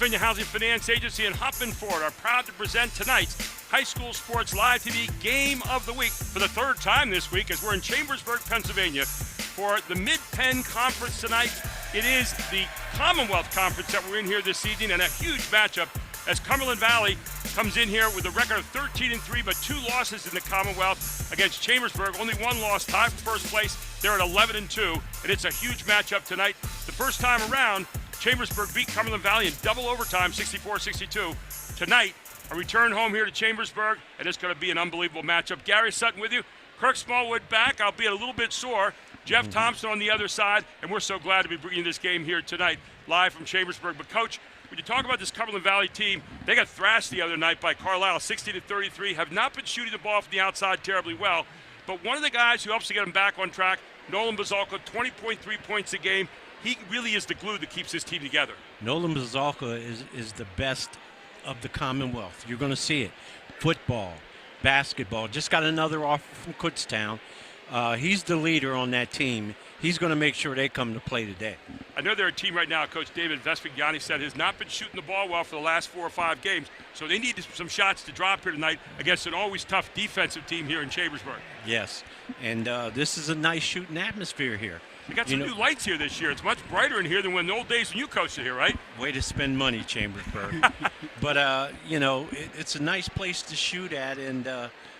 Pennsylvania Housing Finance Agency and Huffman Ford are proud to present tonight's High School Sports Live TV Game of the Week for the third time this week as we're in Chambersburg, Pennsylvania for the Mid-Penn Conference tonight. It is the Commonwealth Conference that we're in here this evening, and a huge matchup as Cumberland Valley comes in here with a record of 13-3, but 2 losses in the Commonwealth against Chambersburg. Only 1 loss, tied for first place. They're at 11-2, and it's a huge matchup tonight. The first time around, Chambersburg beat Cumberland Valley in double overtime, 64-62. Tonight, a return home here to Chambersburg, and it's going to be an unbelievable matchup. Gary Sutton with you. Kirk Smallwood back, albeit a little bit sore. Jeff Thompson on the other side, and we're so glad to be bringing this game here tonight, live from Chambersburg. But, Coach, when you talk about this Cumberland Valley team, they got thrashed the other night by Carlisle, 60-33, have not been shooting the ball from the outside terribly well. But one of the guys who helps to get them back on track, Nolan Bazalka, 20.3 points a game. He really is the glue that keeps this team together. Nolan Bazalka is the best of the Commonwealth. You're going to see it. Football, basketball. Just got another offer from Kutztown. He's the leader on that team. He's going to make sure they come to play today. I know they're a team right now, Coach David Vespignani said, has not been shooting the ball well for the last 4 or 5 games. So they need some shots to drop here tonight against an always tough defensive team here in Chambersburg. Yes, and this is a nice shooting atmosphere here. We got some new lights here this year. It's much brighter in here than when the old days when you coached it here, right? Way to spend money, Chambersburg. But, it's a nice place to shoot at, and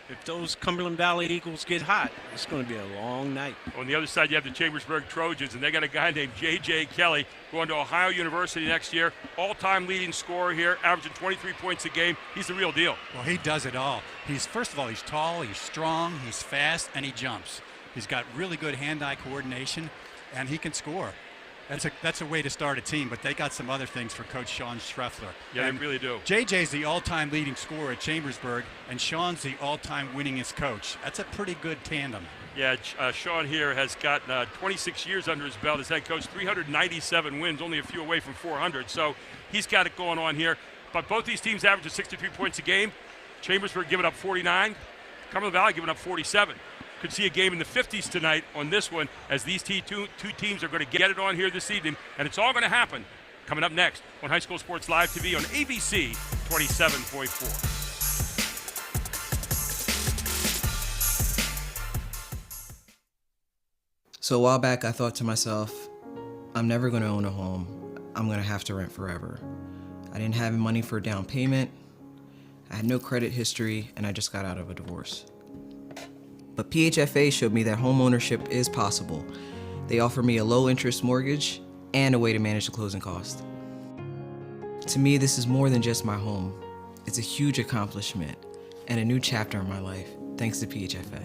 if those Cumberland Valley Eagles get hot, it's going to be a long night. On the other side, you have the Chambersburg Trojans, and they got a guy named J.J. Kelly going to Ohio University next year. All-time leading scorer here, averaging 23 points a game. He's the real deal. Well, he does it all. First of all, he's tall, he's strong, he's fast, and he jumps. He's got really good hand-eye coordination, and he can score. That's a way to start a team, but they got some other things for Coach Sean Schreffler. Yeah, they really do. JJ's the all-time leading scorer at Chambersburg, and Sean's the all-time winningest coach. That's a pretty good tandem. Yeah, Sean here has got 26 years under his belt as head coach, 397 wins, only a few away from 400. So he's got it going on here. But both these teams average 63 points a game. Chambersburg giving up 49. Cumberland Valley giving up 47. Could see a game in the 50s tonight on this one as these two teams are going to get it on here this evening, and it's all going to happen coming up next on High School Sports Live TV on ABC 27.4. So a while back, I thought to myself, I'm never going to own a home. I'm going to have to rent forever. I didn't have money for a down payment. I had no credit history, and I just got out of a divorce. But PHFA showed me that home ownership is possible. They offer me a low-interest mortgage and a way to manage the closing cost. To me, this is more than just my home. It's a huge accomplishment and a new chapter in my life, thanks to PHFA.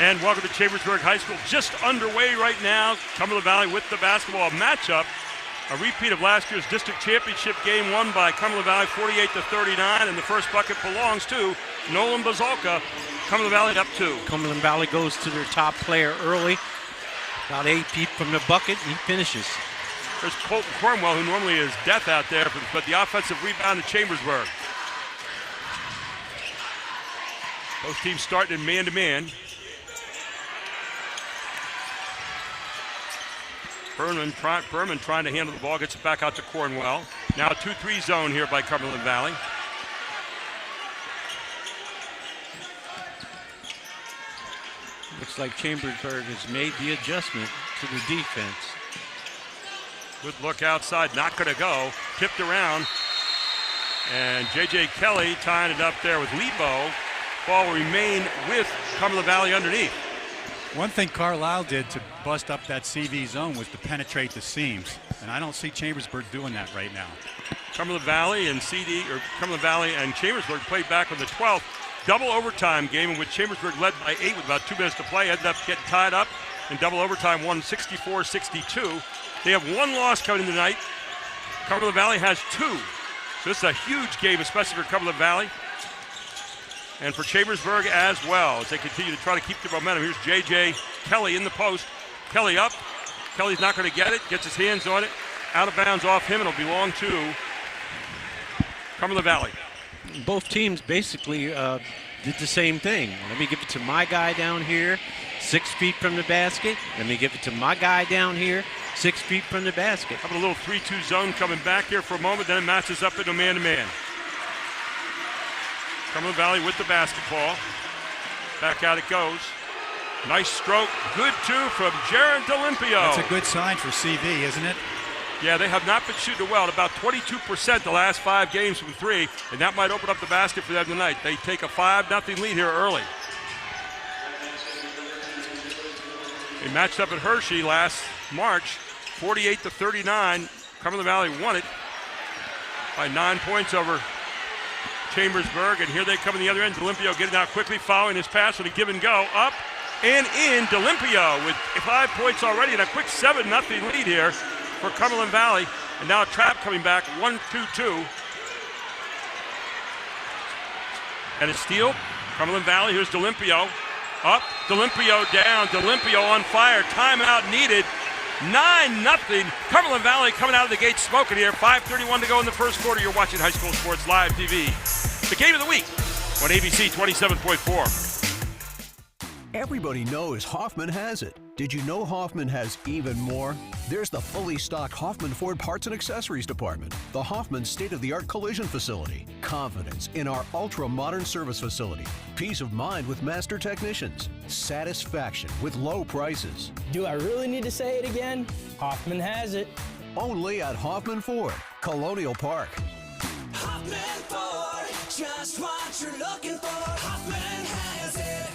And welcome to Chambersburg High School. Just underway right now. Cumberland Valley with the basketball matchup. A repeat of last year's district championship game won by Cumberland Valley 48-39, and the first bucket belongs to Nolan Bazalka. Cumberland Valley up 2. Cumberland Valley goes to their top player early, about 8 feet from the bucket, and he finishes. There's Colton Cornwell, who normally is death out there, but the offensive rebound to Chambersburg. Both teams starting in man-to-man. Berman trying to handle the ball, gets it back out to Cornwell. Now a 2-3 zone here by Cumberland Valley. Looks like Chambersburg has made the adjustment to the defense. Good look outside, not going to go. Tipped around. And J.J. Kelly tying it up there with Lebo. Ball will remain with Cumberland Valley underneath. One thing Carlisle did to bust up that CV zone was to penetrate the seams, and I don't see Chambersburg doing that right now. Cumberland Valley and Cumberland Valley and Chambersburg played back on the 12th double overtime game in which Chambersburg led by 8 with about 2 minutes to play. Ended up getting tied up in double overtime, won 64-62. They have 1 loss coming in tonight. Cumberland Valley has 2. So this is a huge game, especially for Cumberland Valley. And for Chambersburg as well, as they continue to try to keep the momentum. Here's J.J. Kelly in the post. Kelly up. Kelly's not going to get it. Gets his hands on it. Out of bounds off him. It'll belong to Cumberland Valley. Both teams basically did the same thing. Let me give it to my guy down here, 6 feet from the basket. Let me give it to my guy down here, 6 feet from the basket. Having a little 3-2 zone coming back here for a moment, then it matches up into man-to-man. Cumberland Valley with the basketball. Back out it goes. Nice stroke. Good, too, from Jaron D'Olimpio. That's a good sign for CV, isn't it? Yeah, they have not been shooting well. About 22% the last 5 games from 3, and that might open up the basket for them tonight. They take a 5-0 lead here early. They matched up at Hershey last March, 48-39. Cumberland Valley won it by 9 points over Chambersburg, and here they come on the other end. D'Olimpio getting out quickly, following his pass with a give and go. Up and in, D'Olimpio with 5 points already and a quick 7-0 lead here for Cumberland Valley. And now a trap coming back, 1-2-2. And a steal, Cumberland Valley, here's D'Olimpio. Up, D'Olimpio down, D'Olimpio on fire, timeout needed. 9-0, Cumberland Valley coming out of the gate smoking here. 5:31 to go in the first quarter. You're watching High School Sports Live TV. The game of the week on ABC 27.4. Everybody knows Hoffman has it. Did you know Hoffman has even more? There's the fully stocked Hoffman Ford Parts and Accessories Department, the Hoffman state-of-the-art collision facility, confidence in our ultra-modern service facility, peace of mind with master technicians, satisfaction with low prices. Do I really need to say it again? Hoffman has it. Only at Hoffman Ford, Colonial Park. Hoffman Ford, just what you're looking for. Hoffman has it.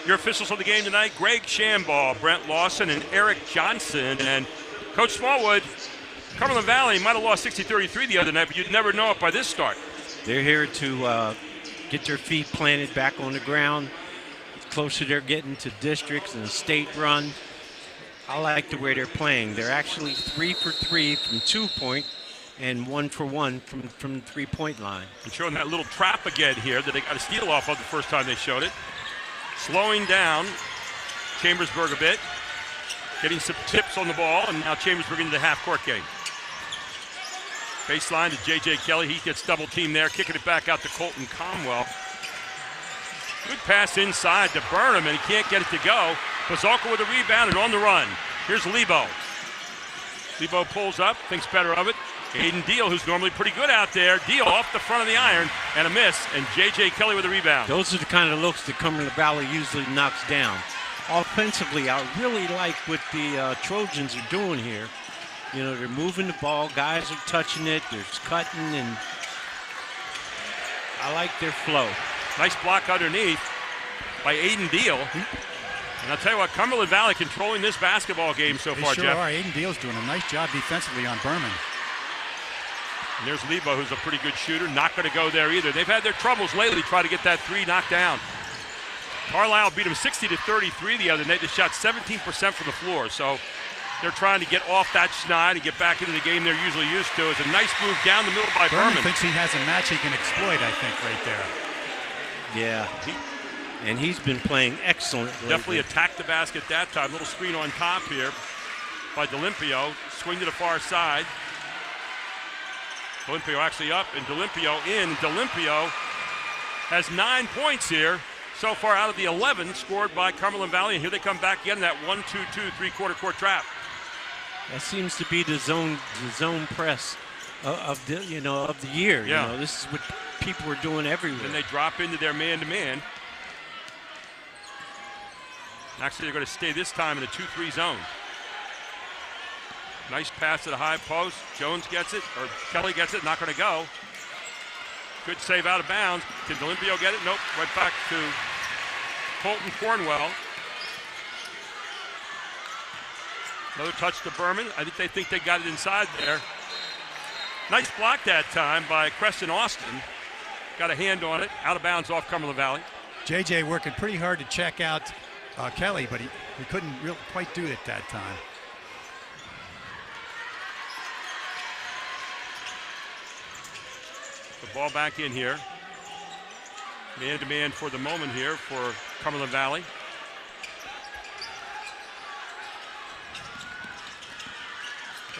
Your officials of the game tonight, Greg Shambaugh, Brent Lawson, and Eric Johnson. And Coach Smallwood, Cumberland Valley might have lost 60-33 the other night, but you'd never know it by this start. They're here to get their feet planted back on the ground. The closer they're getting to districts and state run, I like the way they're playing. They're actually 3 for 3 from 2-point and 1 for 1 from the 3-point line. And showing that little trap again here that they got a steal off of the first time they showed it. Slowing down Chambersburg a bit, getting some tips on the ball, and now Chambersburg into the half-court game. Baseline to J.J. Kelly. He gets double-teamed there, kicking it back out to Colton Comwell. Good pass inside to Burnham, and he can't get it to go. Pazolka with a rebound and on the run. Here's Lebo. Lebo pulls up, thinks better of it. Aiden Deal, who's normally pretty good out there. Deal off the front of the iron and a miss, and J.J. Kelly with a rebound. Those are the kind of looks that Cumberland Valley usually knocks down. Offensively, I really like what the Trojans are doing here. You know, they're moving the ball, guys are touching it, they're cutting, and I like their flow. Nice block underneath by Aiden Deal. And I'll tell you what, Cumberland Valley controlling this basketball game so far, sure Jeff. Are. Aiden Deal's doing a nice job defensively on Berman. And there's Lebo, who's a pretty good shooter. Not going to go there either. They've had their troubles lately trying to get that 3 knocked down. Carlisle beat them 60-33 the other night. They shot 17% from the floor. So they're trying to get off that schneid and get back into the game they're usually used to. It's a nice move down the middle by Berman Berman. thinks he has a match he can exploit, I think, right there. Yeah, and he's been playing excellent lately. Definitely attacked the basket that time. Little screen on top here by D'Olimpio. Swing to the far side. D'Olimpio actually up, and D'Olimpio in. D'Olimpio has 9 points here so far out of the 11 scored by Cumberland Valley, and here they come back again, that 1-2-2 three-quarter court trap. That seems to be the zone press of the year. Yeah. You know, this is what people are doing everywhere. Then they drop into their man-to-man. Actually, they're going to stay this time in a 2-3 zone. Nice pass to the high post. Jones gets it, or Kelly gets it, not going to go. Good save out of bounds. Can D'Olimpio get it? Nope, right back to Colton Cornwell. Another touch to Berman. I think they think they got it inside there. Nice block that time by Creston Austin. Got a hand on it, out of bounds off Cumberland Valley. JJ working pretty hard to check out Kelly, but he couldn't really quite do it that time. The ball back in here. Man-to-man for the moment here for Cumberland Valley.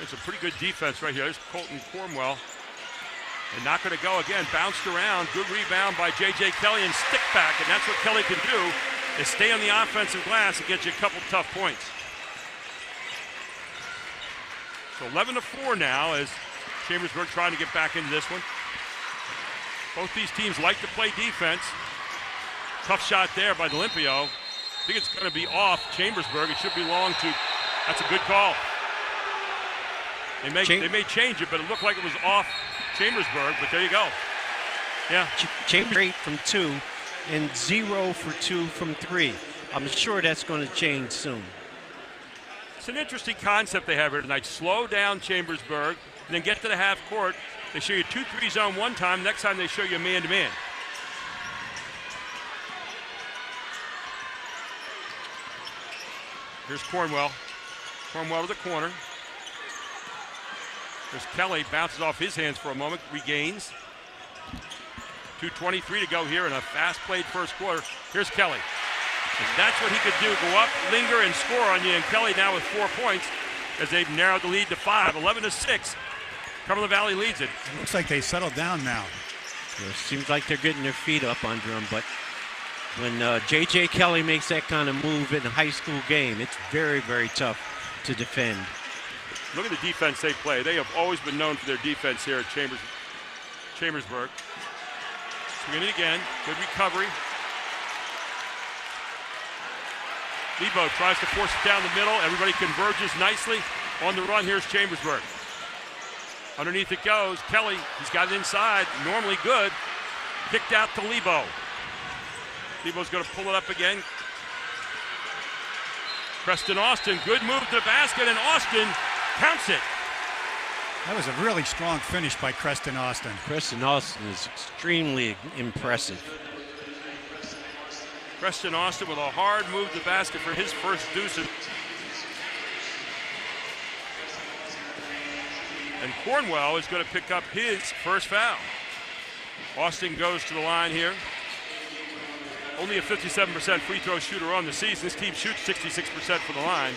It's a pretty good defense right here. There's Colton Cornwell. And not going to go again. Bounced around. Good rebound by J.J. Kelly and stick back. And that's what Kelly can do, is stay on the offensive glass and get you a couple tough points. So 11-4 now as Chambersburg trying to get back into this one. Both these teams like to play defense. Tough shot there by D'Olimpio. I think it's going to be off Chambersburg. It should be long to. That's a good call. They may change it, but it looked like it was off Chambersburg, but there you go. Yeah. Chambers 8 from 2 and 0 for 2 from 3. I'm sure that's going to change soon. It's an interesting concept they have here tonight. Slow down Chambersburg and then get to the half court. They show you 2-3 zone one time. Next time they show you man-to-man. Here's Cornwell. Cornwell to the corner. There's Kelly, bounces off his hands for a moment, regains. 2:23 to go here in a fast-played first quarter. Here's Kelly. And that's what he could do, go up, linger, and score on you. And Kelly now with 4 points as they've narrowed the lead to 5, 11-6. Cumberland Valley leads it. It looks like they settled down now. It seems like they're getting their feet up under them, but when J.J. Kelly makes that kind of move in a high school game, it's very, very tough to defend. Look at the defense they play. They have always been known for their defense here at Chambersburg. Swinging it again. Good recovery. Lebo tries to force it down the middle. Everybody converges nicely. On the run, here's Chambersburg. Underneath it goes. Kelly, he's got it inside. Normally good. Kicked out to Lebo. Lebo's going to pull it up again. Preston Austin, good move to the basket, and Austin counts it. That was a really strong finish by Preston Austin. Preston Austin is extremely impressive. Preston Austin with a hard move to the basket for his first deuce. And Cornwell is going to pick up his first foul. Austin goes to the line here. Only a 57% free throw shooter on the season. This team shoots 66% from the line.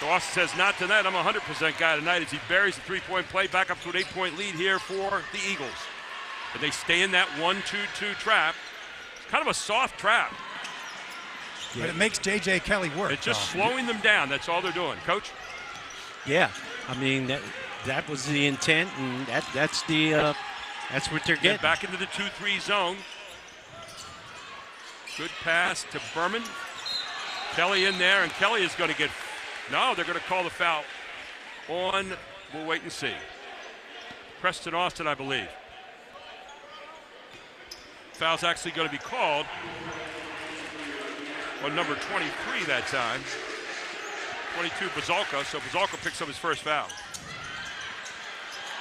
So Austin says, not tonight. I'm a 100% guy tonight as he buries the three-point play back up to an 8-point lead here for the Eagles. And they stay in that 1-2-2 trap. It's kind of a soft trap. But it makes J.J. Kelly work. It's just slowing them down. That's all they're doing. Coach? Yeah, I mean, that was the intent, and that's what they're getting. Back into the 2-3 zone. Good pass to Berman. Kelly in there, and Kelly is going to get... No, they're going to call the foul on... We'll wait and see. Preston Austin, I believe. Foul's actually going to be called on number 23 that time. 22, Bazalka. So Bazalka picks up his first foul.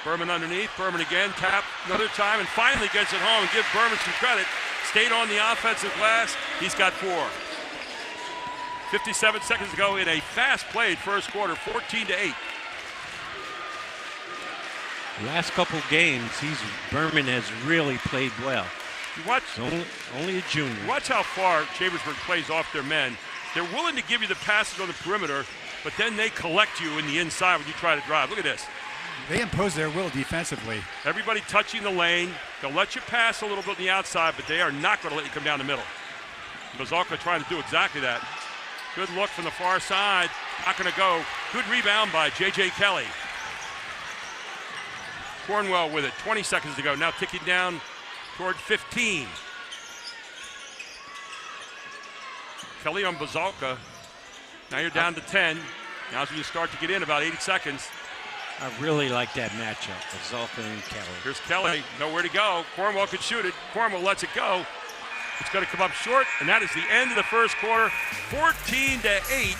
Berman underneath, Berman again, tap another time, and finally gets it home. And give Berman some credit. Stayed on the offensive glass. He's got 4. 57 seconds to go in a fast-played first quarter, 14-8. The last couple games, Berman has really played well. You watch, only a junior. Watch how far Chambersburg plays off their men. They're willing to give you the passes on the perimeter, but then they collect you in the inside when you try to drive. Look at this. They impose their will defensively. Everybody touching the lane. They'll let you pass a little bit on the outside, but they are not going to let you come down the middle. Bazalka trying to do exactly that. Good look from the far side. Not going to go. Good rebound by J.J. Kelly. Cornwell with it. 20 seconds to go. Now ticking down toward 15. Kelly on Bazalka. Now you're down to 10. Now's when you start to get in about 80 seconds. I really like that matchup, Bazalka and Kelly. Here's Kelly, nowhere to go. Cornwell could shoot it. Cornwell lets it go. It's going to come up short, and that is the end of the first quarter. 14-8.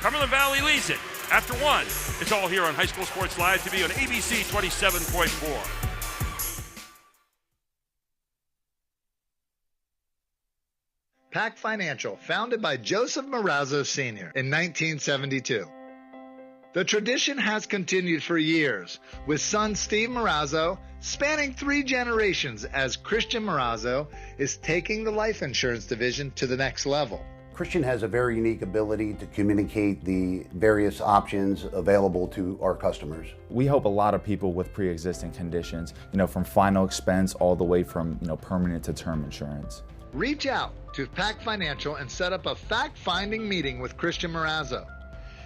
Cumberland Valley leads it after 1. It's all here on High School Sports Live TV on ABC 27.4. Pack Financial, founded by Joseph Marazzo Sr. in 1972. The tradition has continued for years, with son Steve Marazzo spanning 3 generations as Christian Marazzo is taking the life insurance division to the next level. Christian has a very unique ability to communicate the various options available to our customers. We help a lot of people with pre-existing conditions, from final expense all the way from, permanent to term insurance. Reach out to Pack Financial and set up a fact-finding meeting with Christian Marazzo.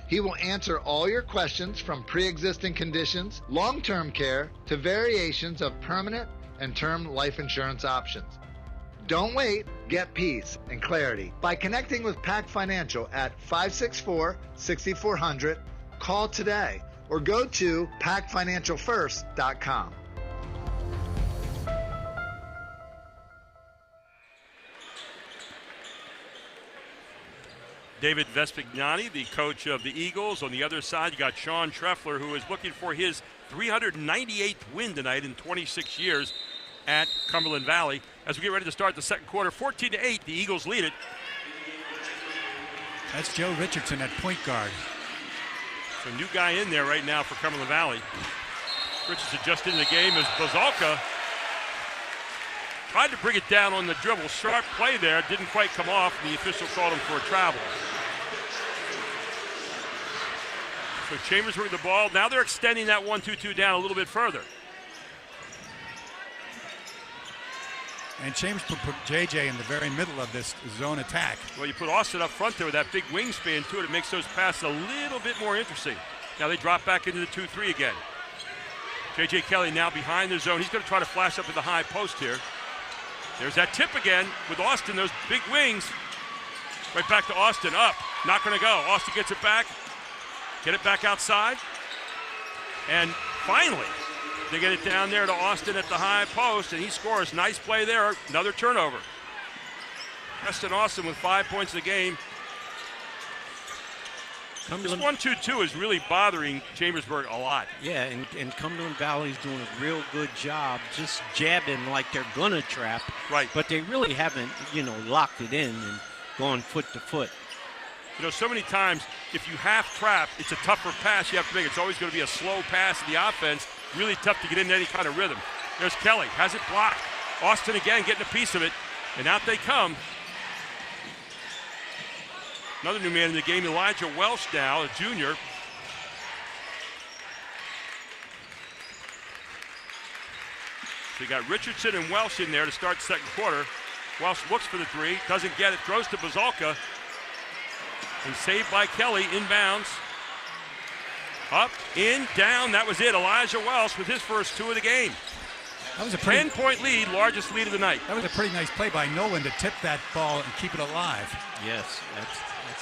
He will answer all your questions from pre-existing conditions, long-term care, to variations of permanent and term life insurance options. Don't wait. Get peace and clarity by connecting with Pack Financial at 564-6400. Call today or go to packfinancialfirst.com. David Vespignani, the coach of the Eagles. On the other side, you got Sean Treffler, who is looking for his 398th win tonight in 26 years at Cumberland Valley. As we get ready to start the second quarter, 14-8, the Eagles lead it. That's Joe Richardson at point guard. So new guy in there right now for Cumberland Valley. Richardson just in the game as Bazalka tried to bring it down on the dribble. Sharp play there, didn't quite come off, and the official called him for a travel. So Chambersburg the ball. Now they're extending that 1-2-2 down a little bit further. And Chambersburg put JJ in the very middle of this zone attack. Well, you put Austin up front there with that big wingspan to it. It makes those passes a little bit more interesting. Now they drop back into the 2-3 again. J.J. Kelly now behind the zone. He's going to try to flash up to the high post here. There's that tip again with Austin, those big wings. Right back to Austin, up, not going to go. Austin gets it back, get it back outside. And finally, they get it down there to Austin at the high post, and he scores. Nice play there, another turnover. Preston Austin with 5 points in the game. This 1-2-2 is really bothering Chambersburg a lot. Yeah, and Cumberland Valley's doing a real good job just jabbing like they're going to trap. Right. But they really haven't, locked it in and gone foot to foot. So many times, if you half trap, it's a tougher pass you have to make. It's always going to be a slow pass in the offense. Really tough to get into any kind of rhythm. There's Kelly, has it blocked. Austin again getting a piece of it, and out they come. Another new man in the game, Elijah Welsh now, a junior. So you got Richardson and Welsh in there to start the second quarter. Welsh looks for the three, doesn't get it, throws to Bazalka. And saved by Kelly, inbounds. Up, in, down, that was it. Elijah Welsh with his first two of the game. That was a 10-point lead, largest lead of the night. That was a pretty nice play by Nolan to tip that ball and keep it alive. Yes, that's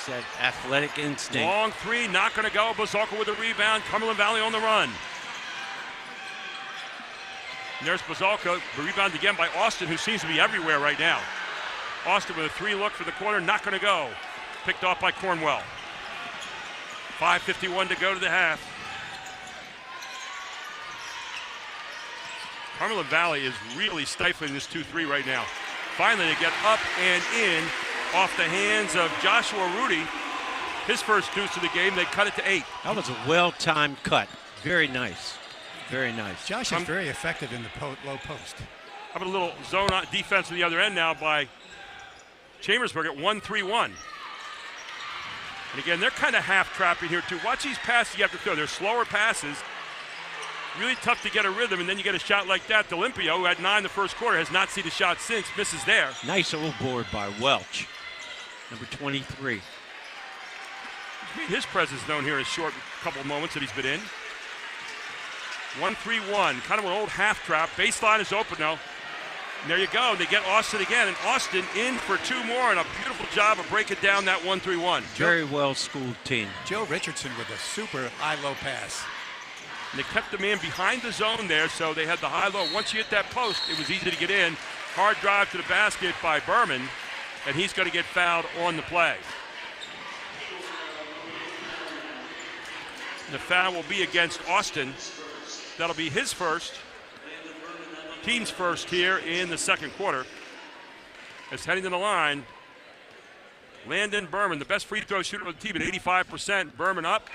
that athletic instinct. Long three, not going to go. Bazalka with a rebound. Cumberland Valley on the run. And there's Bazalka, rebound again by Austin, who seems to be everywhere right now. Austin with a three look for the corner, not going to go. Picked off by Cornwell. 5:51 to go to the half. Cumberland Valley is really stifling this 2-3 right now. Finally, they get up and in off the hands of Joshua Rudy. His first deuce of the game, they cut it to 8. That was a well-timed cut. Very nice. Very nice. Josh is very effective in the low post. How about a little zone defense on the other end now by Chambersburg at 1-3-1. And again, they're kind of half trapping here too. Watch these passes you have to throw. They're slower passes. Really tough to get a rhythm, and then you get a shot like that. D'Olimpio, who had 9 the first quarter, has not seen a shot since. Misses there. Nice old board by Welch, number 23. He's made his presence known here in a short couple of moments that he's been in. 1-3-1, kind of an old half trap. Baseline is open now. And there you go. They get Austin again, and Austin in for 2 more, and a beautiful job of breaking down that 1-3-1. Very well-schooled team. Joe Richardson with a super high-low pass. And they kept the man behind the zone there, so they had the high-low. Once you hit that post, it was easy to get in. Hard drive to the basket by Berman, and he's going to get fouled on the play. The foul will be against Austin. That'll be his first. Team's first here in the second quarter. As heading to the line, Landon Berman, the best free throw shooter on the team at 85%. Berman up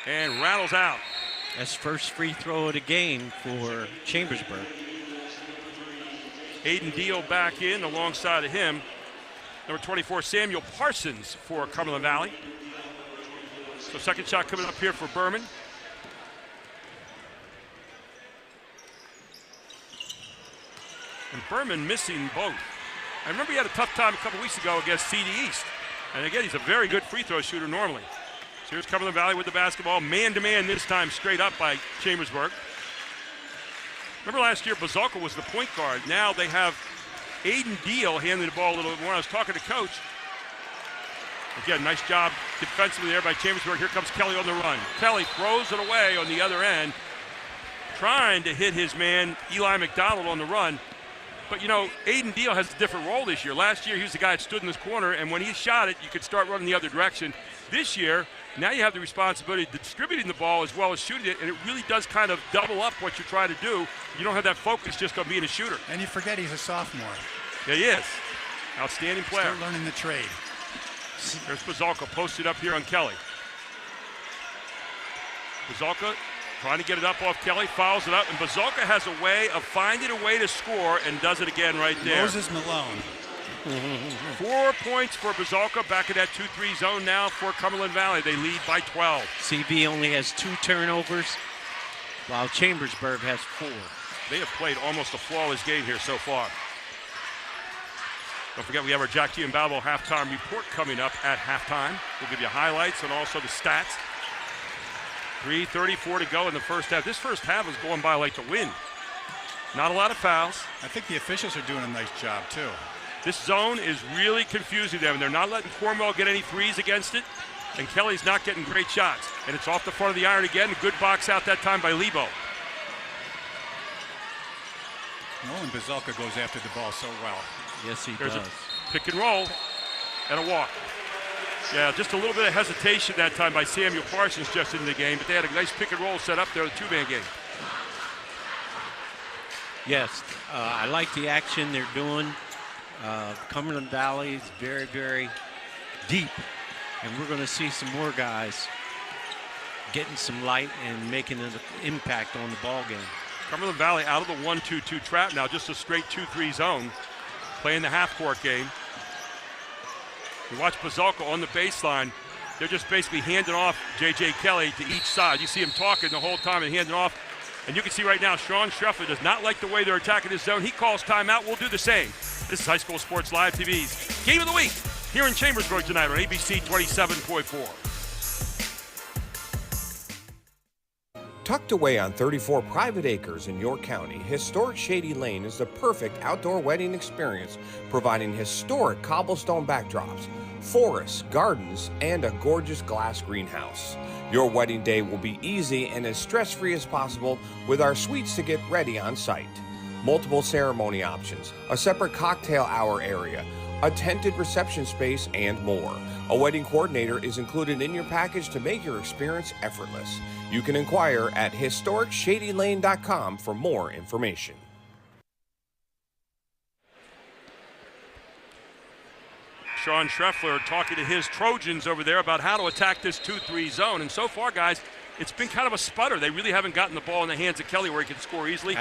and rattles out. That's first free throw of the game for Chambersburg. Aiden Deal back in alongside of him. Number 24, Samuel Parsons for Cumberland Valley. So second shot coming up here for Berman. And Berman missing both. I remember he had a tough time a couple weeks ago against CD East. And again, he's a very good free throw shooter normally. So here's Cumberland Valley with the basketball. Man-to-man this time, straight up by Chambersburg. Remember last year, Bazalka was the point guard. Now they have Aiden Deal handling the ball a little bit more. I was talking to Coach. Again, nice job defensively there by Chambersburg. Here comes Kelly on the run. Kelly throws it away on the other end, trying to hit his man, Eli McDonald, on the run. But, you know, Aiden Deal has a different role this year. Last year, he was the guy that stood in this corner, and when he shot it, you could start running the other direction. This year, now you have the responsibility of distributing the ball as well as shooting it, and it really does kind of double up what you're trying to do. You don't have that focus just on being a shooter. And you forget he's a sophomore. Yeah, he is. Outstanding player. Still learning the trade. There's Bazalka posted up here on Kelly. Bazalka trying to get it up off Kelly, fouls it up, and Bazalka has a way of finding a way to score and does it again right there. Moses Malone. 4 points for Bazalka, back in that 2-3 zone now for Cumberland Valley. They lead by 12. CV only has 2 turnovers, while Chambersburg has 4. They have played almost a flawless game here so far. Don't forget, we have our Jack G and Balbo halftime report coming up at halftime. We'll give you highlights and also the stats. 3:34 to go in the first half. This first half is going by like the wind. Not a lot of fouls. I think the officials are doing a nice job, too. This zone is really confusing them. They're not letting Cornwell get any threes against it, and Kelly's not getting great shots. And it's off the front of the iron again. A good box out that time by Lebo. Nolan Bazalka goes after the ball so well. Yes, he There's does. a pick and roll and a walk. Yeah, just a little bit of hesitation that time by Samuel Parsons just in the game, but they had a nice pick and roll set up there, the two-man game. Yes, I like the action they're doing. Cumberland Valley is very, very deep, and we're going to see some more guys getting some light and making an impact on the ball game. Cumberland Valley out of the 1-2-2 trap now, just a straight 2-3 zone, playing the half-court game. You watch Bazalka on the baseline. They're just basically handing off J.J. Kelly to each side. You see him talking the whole time and handing off. And you can see right now, Sean Schreffler does not like the way they're attacking this zone. He calls timeout. We'll do the same. This is High School Sports Live TV's Game of the Week here in Chambersburg tonight on ABC 27.4. Tucked away on 34 private acres in York County, historic Shady Lane is the perfect outdoor wedding experience, providing historic cobblestone backdrops, forests, gardens, and a gorgeous glass greenhouse. Your wedding day will be easy and as stress-free as possible with our suites to get ready on site. Multiple ceremony options, a separate cocktail hour area, a tented reception space, and more. A wedding coordinator is included in your package to make your experience effortless. You can inquire at historicshadylane.com for more information. Sean Schreffler talking to his Trojans over there about how to attack this 2-3 zone. And so far, guys, it's been kind of a sputter. They really haven't gotten the ball in the hands of Kelly where he can score easily.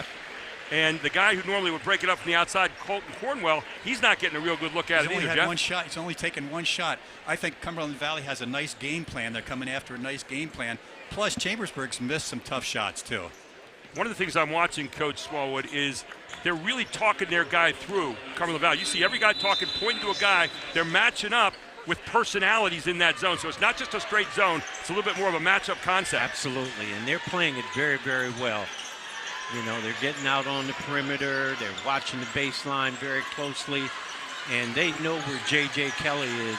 And the guy who normally would break it up from the outside, Colton Cornwell, he's not getting a real good look at it either, He's only Jeff. had one shot. He's only taken one shot. I think Cumberland Valley has a nice game plan. They're coming after a nice game plan. Plus, Chambersburg's missed some tough shots, too. One of the things I'm watching, Coach Smallwood, is they're really talking their guy through Cumberland Valley. You see every guy talking, pointing to a guy. They're matching up with personalities in that zone. So it's not just a straight zone. It's a little bit more of a matchup concept. Absolutely, and they're playing it very, very well. You know, they're getting out on the perimeter. They're watching the baseline very closely, and they know where J.J. Kelly is.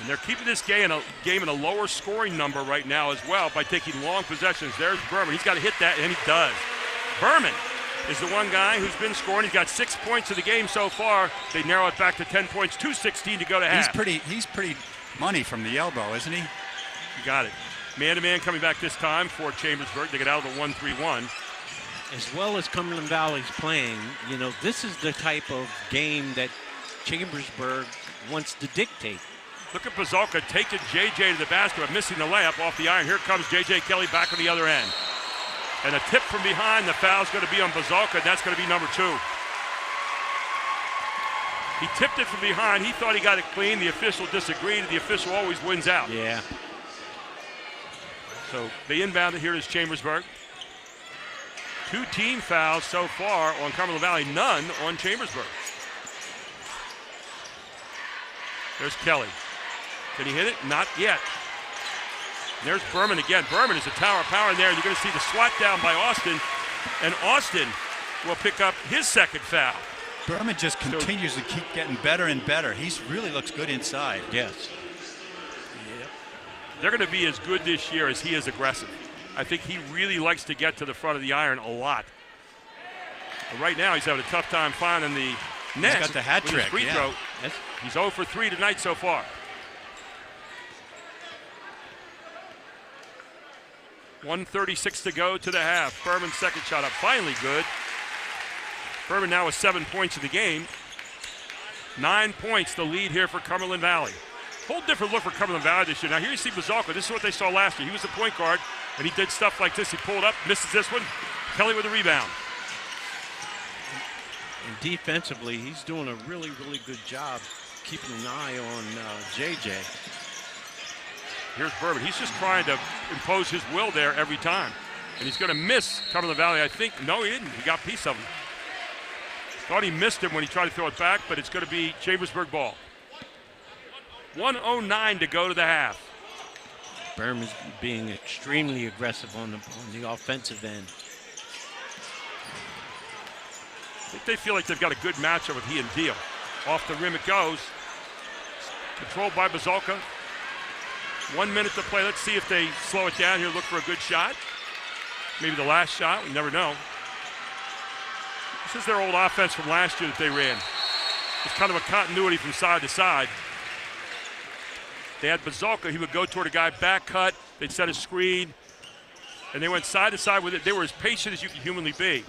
And they're keeping this game in a lower scoring number right now as well by taking long possessions. There's Berman. He's got to hit that, and he does. Berman is the one guy who's been scoring. He's got 6 points of the game so far. They narrow it back to 10 points, 2:16 to go to half. He's pretty money from the elbow, isn't he? You got it. Man-to-man coming back this time for Chambersburg. They get out of the 1-3-1. As well as Cumberland Valley's playing, you know, this is the type of game that Chambersburg wants to dictate. Look at Bazalka taking J.J. to the basket, but missing the layup off the iron. Here comes J.J. Kelly back on the other end. And a tip from behind. The foul's going to be on Bazalka. That's going to be number 2. He tipped it from behind. He thought he got it clean. The official disagreed. The official always wins out. Yeah. So they inbound it here as Chambersburg. 2 team fouls so far on Cumberland Valley, none on Chambersburg. There's Kelly. Can he hit it? Not yet. And there's Berman again. Berman is a tower of power in there. You're going to see the swat down by Austin, and Austin will pick up his second foul. Berman just continues to keep getting better and better. He really looks good inside. Yes. Yep. They're going to be as good this year as he is aggressive. I think he really likes to get to the front of the iron a lot. But right now he's having a tough time finding the net. He's got the hat trick. Free throw. He's 0 for 3 tonight so far. .136 to go to the half. Berman's second shot up, finally good. Berman now with 7 points in the game. 9 points the lead here for Cumberland Valley. Whole different look for Cumberland Valley this year. Now here you see Bazalka. This is what they saw last year. He was the point guard, and he did stuff like this. He pulled up, misses this one. Kelly with a rebound. And defensively, he's doing a really, really good job keeping an eye on JJ. Here's Berman. He's just trying to impose his will there every time. And he's going to miss Cumberland Valley, I think. No, he didn't. He got a piece of him. Thought he missed him when he tried to throw it back, but it's going to be Chambersburg ball. 1:09 to go to the half. Berman's being extremely aggressive on the offensive end. I think they feel like they've got a good matchup with he and Deal. Off the rim it goes. Controlled by Bazalka. 1 minute to play. Let's see if they slow it down here, look for a good shot. Maybe the last shot, we never know. This is their old offense from last year that they ran. It's kind of a continuity from side to side. They had Bazalka, he would go toward a guy, back cut, they'd set a screen, and they went side to side with it. They were as patient as you could humanly be.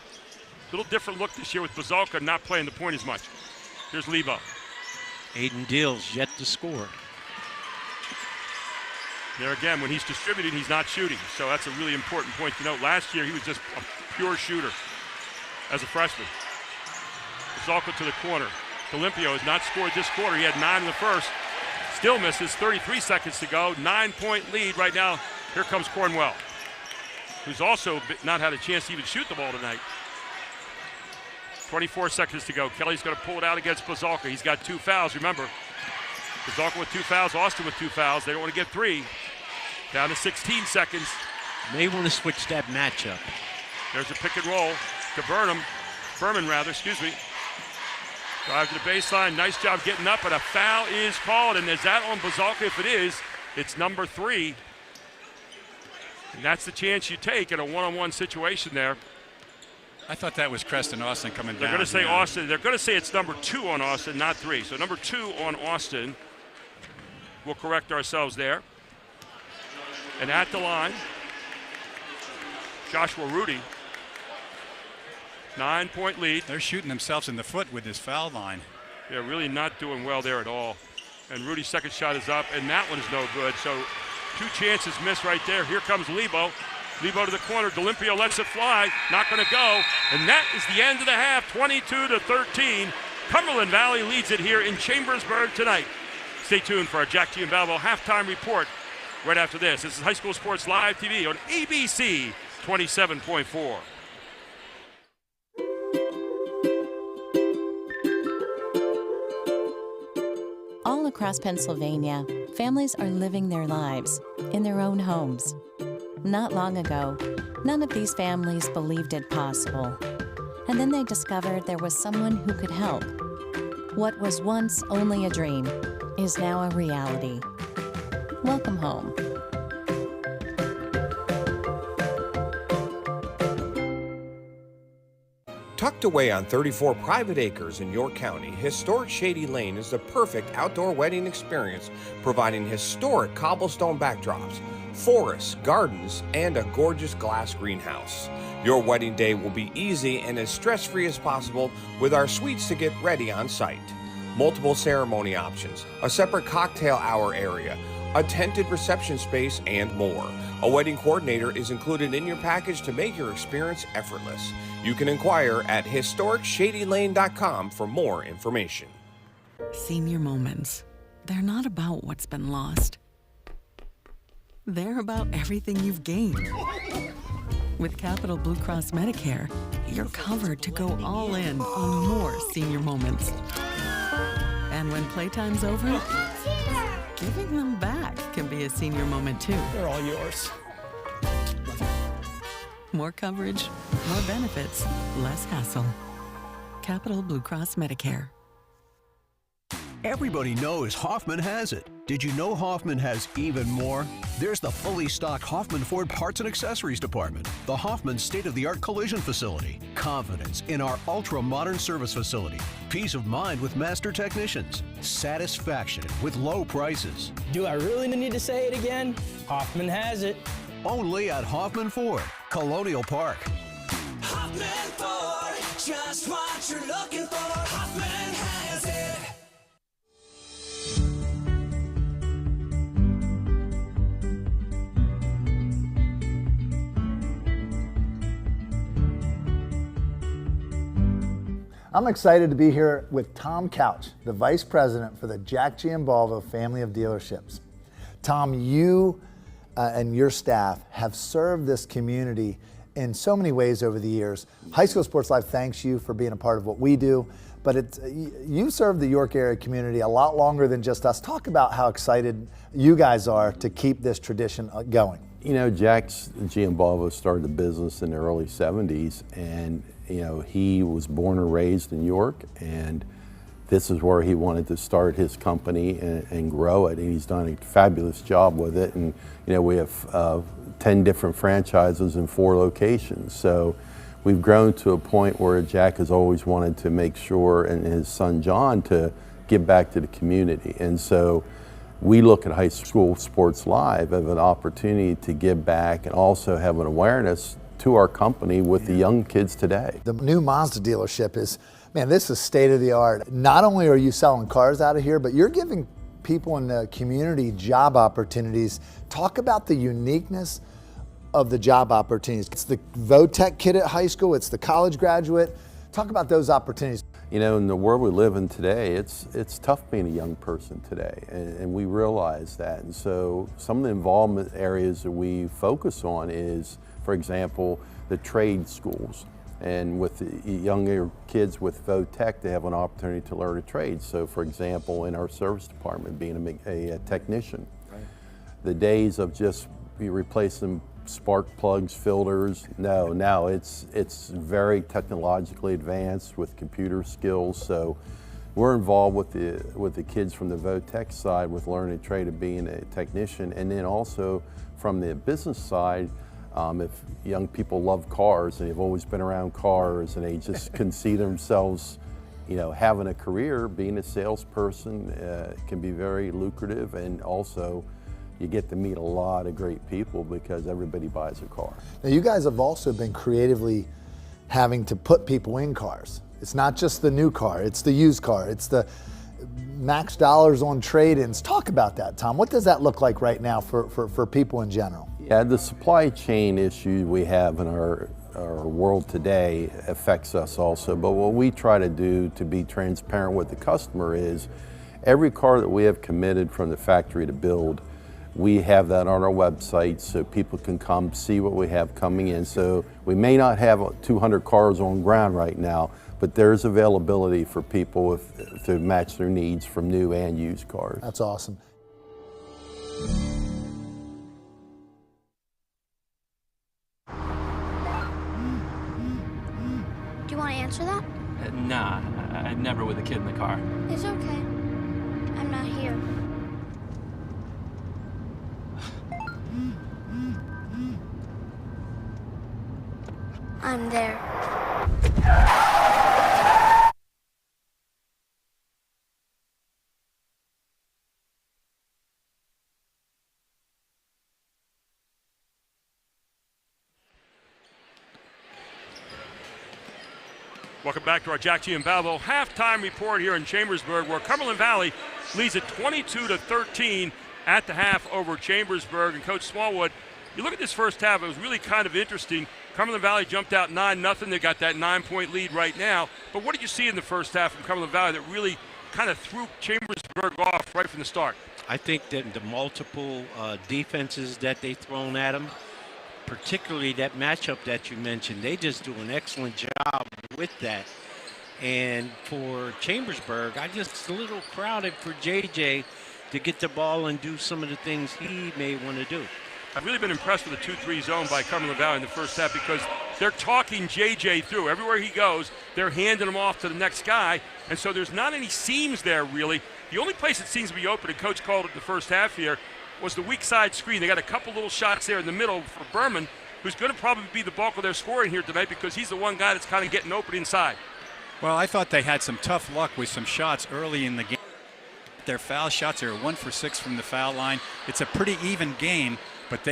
A little different look this year with Bazalka not playing the point as much. Here's Lebo. Aiden Deal's yet to score. There again, when he's distributing, he's not shooting. So that's a really important point to note. Last year, he was just a pure shooter as a freshman. Bazalka to the corner. D'Olimpio has not scored this quarter. He had 9 in the first. Still misses, 33 seconds to go. 9-point lead right now. Here comes Cornwell, who's also not had a chance to even shoot the ball tonight. 24 seconds to go. Kelly's going to pull it out against Bazalka. He's got 2 fouls, remember. Bazalka with 2 fouls, Austin with 2 fouls. They don't want to get 3. Down to 16 seconds. May want to switch that matchup. There's a pick and roll to Berman, excuse me. Drive to the baseline, nice job getting up, but a foul is called, and is that on Bazalka? If it is, it's number 3. And that's the chance you take in a one-on-one situation there. I thought that was Creston Austin coming down. They're going to say Austin. They're going to say it's number 2 on Austin, not 3. So number 2 on Austin. We'll correct ourselves there. And at the line, Joshua Rudy. 9-point lead. They're shooting themselves in the foot with this foul line. They're really not doing well there at all. And Rudy's second shot is up, and that one's no good. So 2 chances missed right there. Here comes Lebo. Lebo to the corner. D'Olimpio lets it fly. Not going to go. And that is the end of the half, 22-13. Cumberland Valley leads it here in Chambersburg tonight. Stay tuned for our Jack G. and Balbo halftime report right after this. This is High School Sports Live TV on ABC 27.4. All across Pennsylvania, families are living their lives in their own homes. Not long ago, none of these families believed it possible. And then they discovered there was someone who could help. What was once only a dream is now a reality. Welcome home. Tucked away on 34 private acres in York County, historic Shady Lane is the perfect outdoor wedding experience, providing historic cobblestone backdrops, forests, gardens, and a gorgeous glass greenhouse. Your wedding day will be easy and as stress-free as possible with our suites to get ready on site. Multiple ceremony options, a separate cocktail hour area, a tented reception space, and more. A wedding coordinator is included in your package to make your experience effortless. You can inquire at historicsshadylane.com for more information. Senior moments. They're not about what's been lost. They're about everything you've gained. With Capital Blue Cross Medicare, you're covered to go all in on more senior moments. And when playtime's over, giving them back can be a senior moment too. They're all yours. More coverage, more benefits, less hassle. Capital Blue Cross Medicare. Everybody knows Hoffman has it. Did you know Hoffman has even more? There's the fully stocked Hoffman Ford Parts and Accessories Department, the Hoffman state-of-the-art collision facility, confidence in our ultra-modern service facility, peace of mind with master technicians, satisfaction with low prices. Do I really need to say it again? Hoffman has it. Only at Hoffman Ford, Colonial Park. Hoffman Ford, just what you're looking for. Hoffman has it. I'm excited to be here with Tom Couch, the Vice President for the Jack Giambalvo family of dealerships. Tom, you and your staff have served this community in so many ways over the years. High School Sports Live thanks you for being a part of what we do, but you served the York area community a lot longer than just us. Talk about how excited you guys are to keep this tradition going. You know, Jack Giambalvo started the business in the early 70s, and you know, he was born and raised in York, and this is where he wanted to start his company and grow it, and he's done a fabulous job with it. And you know, we have 10 different franchises in 4 locations, so we've grown to a point where Jack has always wanted to make sure, and his son John, to give back to the community. And so we look at High School Sports Live as an opportunity to give back and also have an awareness to our company with the young kids today. The new Mazda dealership is, man, this is state of the art. Not only are you selling cars out of here, but you're giving people in the community job opportunities. Talk about the uniqueness of the job opportunities. It's the VOTEC kid at high school, it's the college graduate. Talk about those opportunities. You know, in the world we live in today, it's tough being a young person today, and we realize that. And so some of the involvement areas that we focus on is, for example, the trade schools. And with the younger kids with VOTEC, they have an opportunity to learn a trade. So for example, in our service department, being a technician, right. The days of just replacing spark plugs, filters, no, now it's very technologically advanced with computer skills. So we're involved with the kids from the VOTEC side with learning a trade of being a technician, and then also from the business side, if young people love cars and they've always been around cars and they just can see themselves, you know, having a career, being a salesperson can be very lucrative, and also you get to meet a lot of great people because everybody buys a car. Now you guys have also been creatively having to put people in cars. It's not just the new car, it's the used car, it's the max dollars on trade-ins. Talk about that, Tom. What does that look like right now for people in general? Yeah, the supply chain issue we have in our world today affects us also, but what we try to do to be transparent with the customer is every car that we have committed from the factory to build, we have that on our website so people can come see what we have coming in. So we may not have 200 cars on ground right now, but there's availability for people to match their needs from new and used cars. That's awesome. Do you want to answer that? Nah, I'd never with a kid in the car. It's okay. I'm not here. I'm there. Welcome back to our Jack Giambalvo halftime report here in Chambersburg, where Cumberland Valley leads at 22-13 at the half over Chambersburg. And Coach Smallwood, you look at this first half, it was really kind of interesting. Cumberland Valley jumped out 9-0. They got that 9-point lead right now. But what did you see in the first half from Cumberland Valley that really kind of threw Chambersburg off right from the start? I think that the multiple defenses that they've thrown at them, particularly that matchup that you mentioned, they just do an excellent job with that. And for Chambersburg, I just a little crowded for JJ to get the ball and do some of the things he may want to do. I've really been impressed with the 2-3 zone by Cumberland Valley in the first half because they're talking JJ through. Everywhere he goes, they're handing him off to the next guy, and so there's not any seams there, really. The only place it seems to be open, and Coach called it in the first half here, was the weak side screen. They got a couple little shots there in the middle for Berman, who's going to probably be the bulk of their scoring here tonight because he's the one guy that's kind of getting open inside. Well, I thought they had some tough luck with some shots early in the game. Their foul shots are 1 for 6 from the foul line. It's a pretty even game, but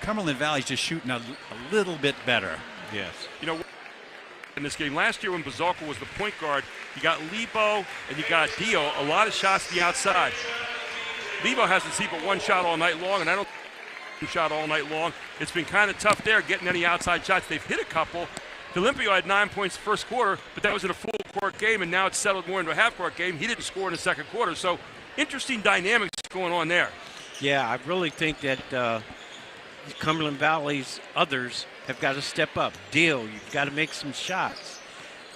Cumberland Valley's just shooting a little bit better. Yes. You know, in this game last year when Bazalka was the point guard, you got Lebo and you got Dio, a lot of shots to the outside. Lebo hasn't seen but one shot all night long, and I don't shot all night long. It's been kind of tough there getting any outside shots. They've hit a couple. D'Olimpio had 9 points first quarter, but that was in a full court game, and now it's settled more into a half court game. He didn't score in the second quarter, so interesting dynamics going on there. Yeah, I really think that Cumberland Valley's others have got to step up. Deal, you've got to make some shots.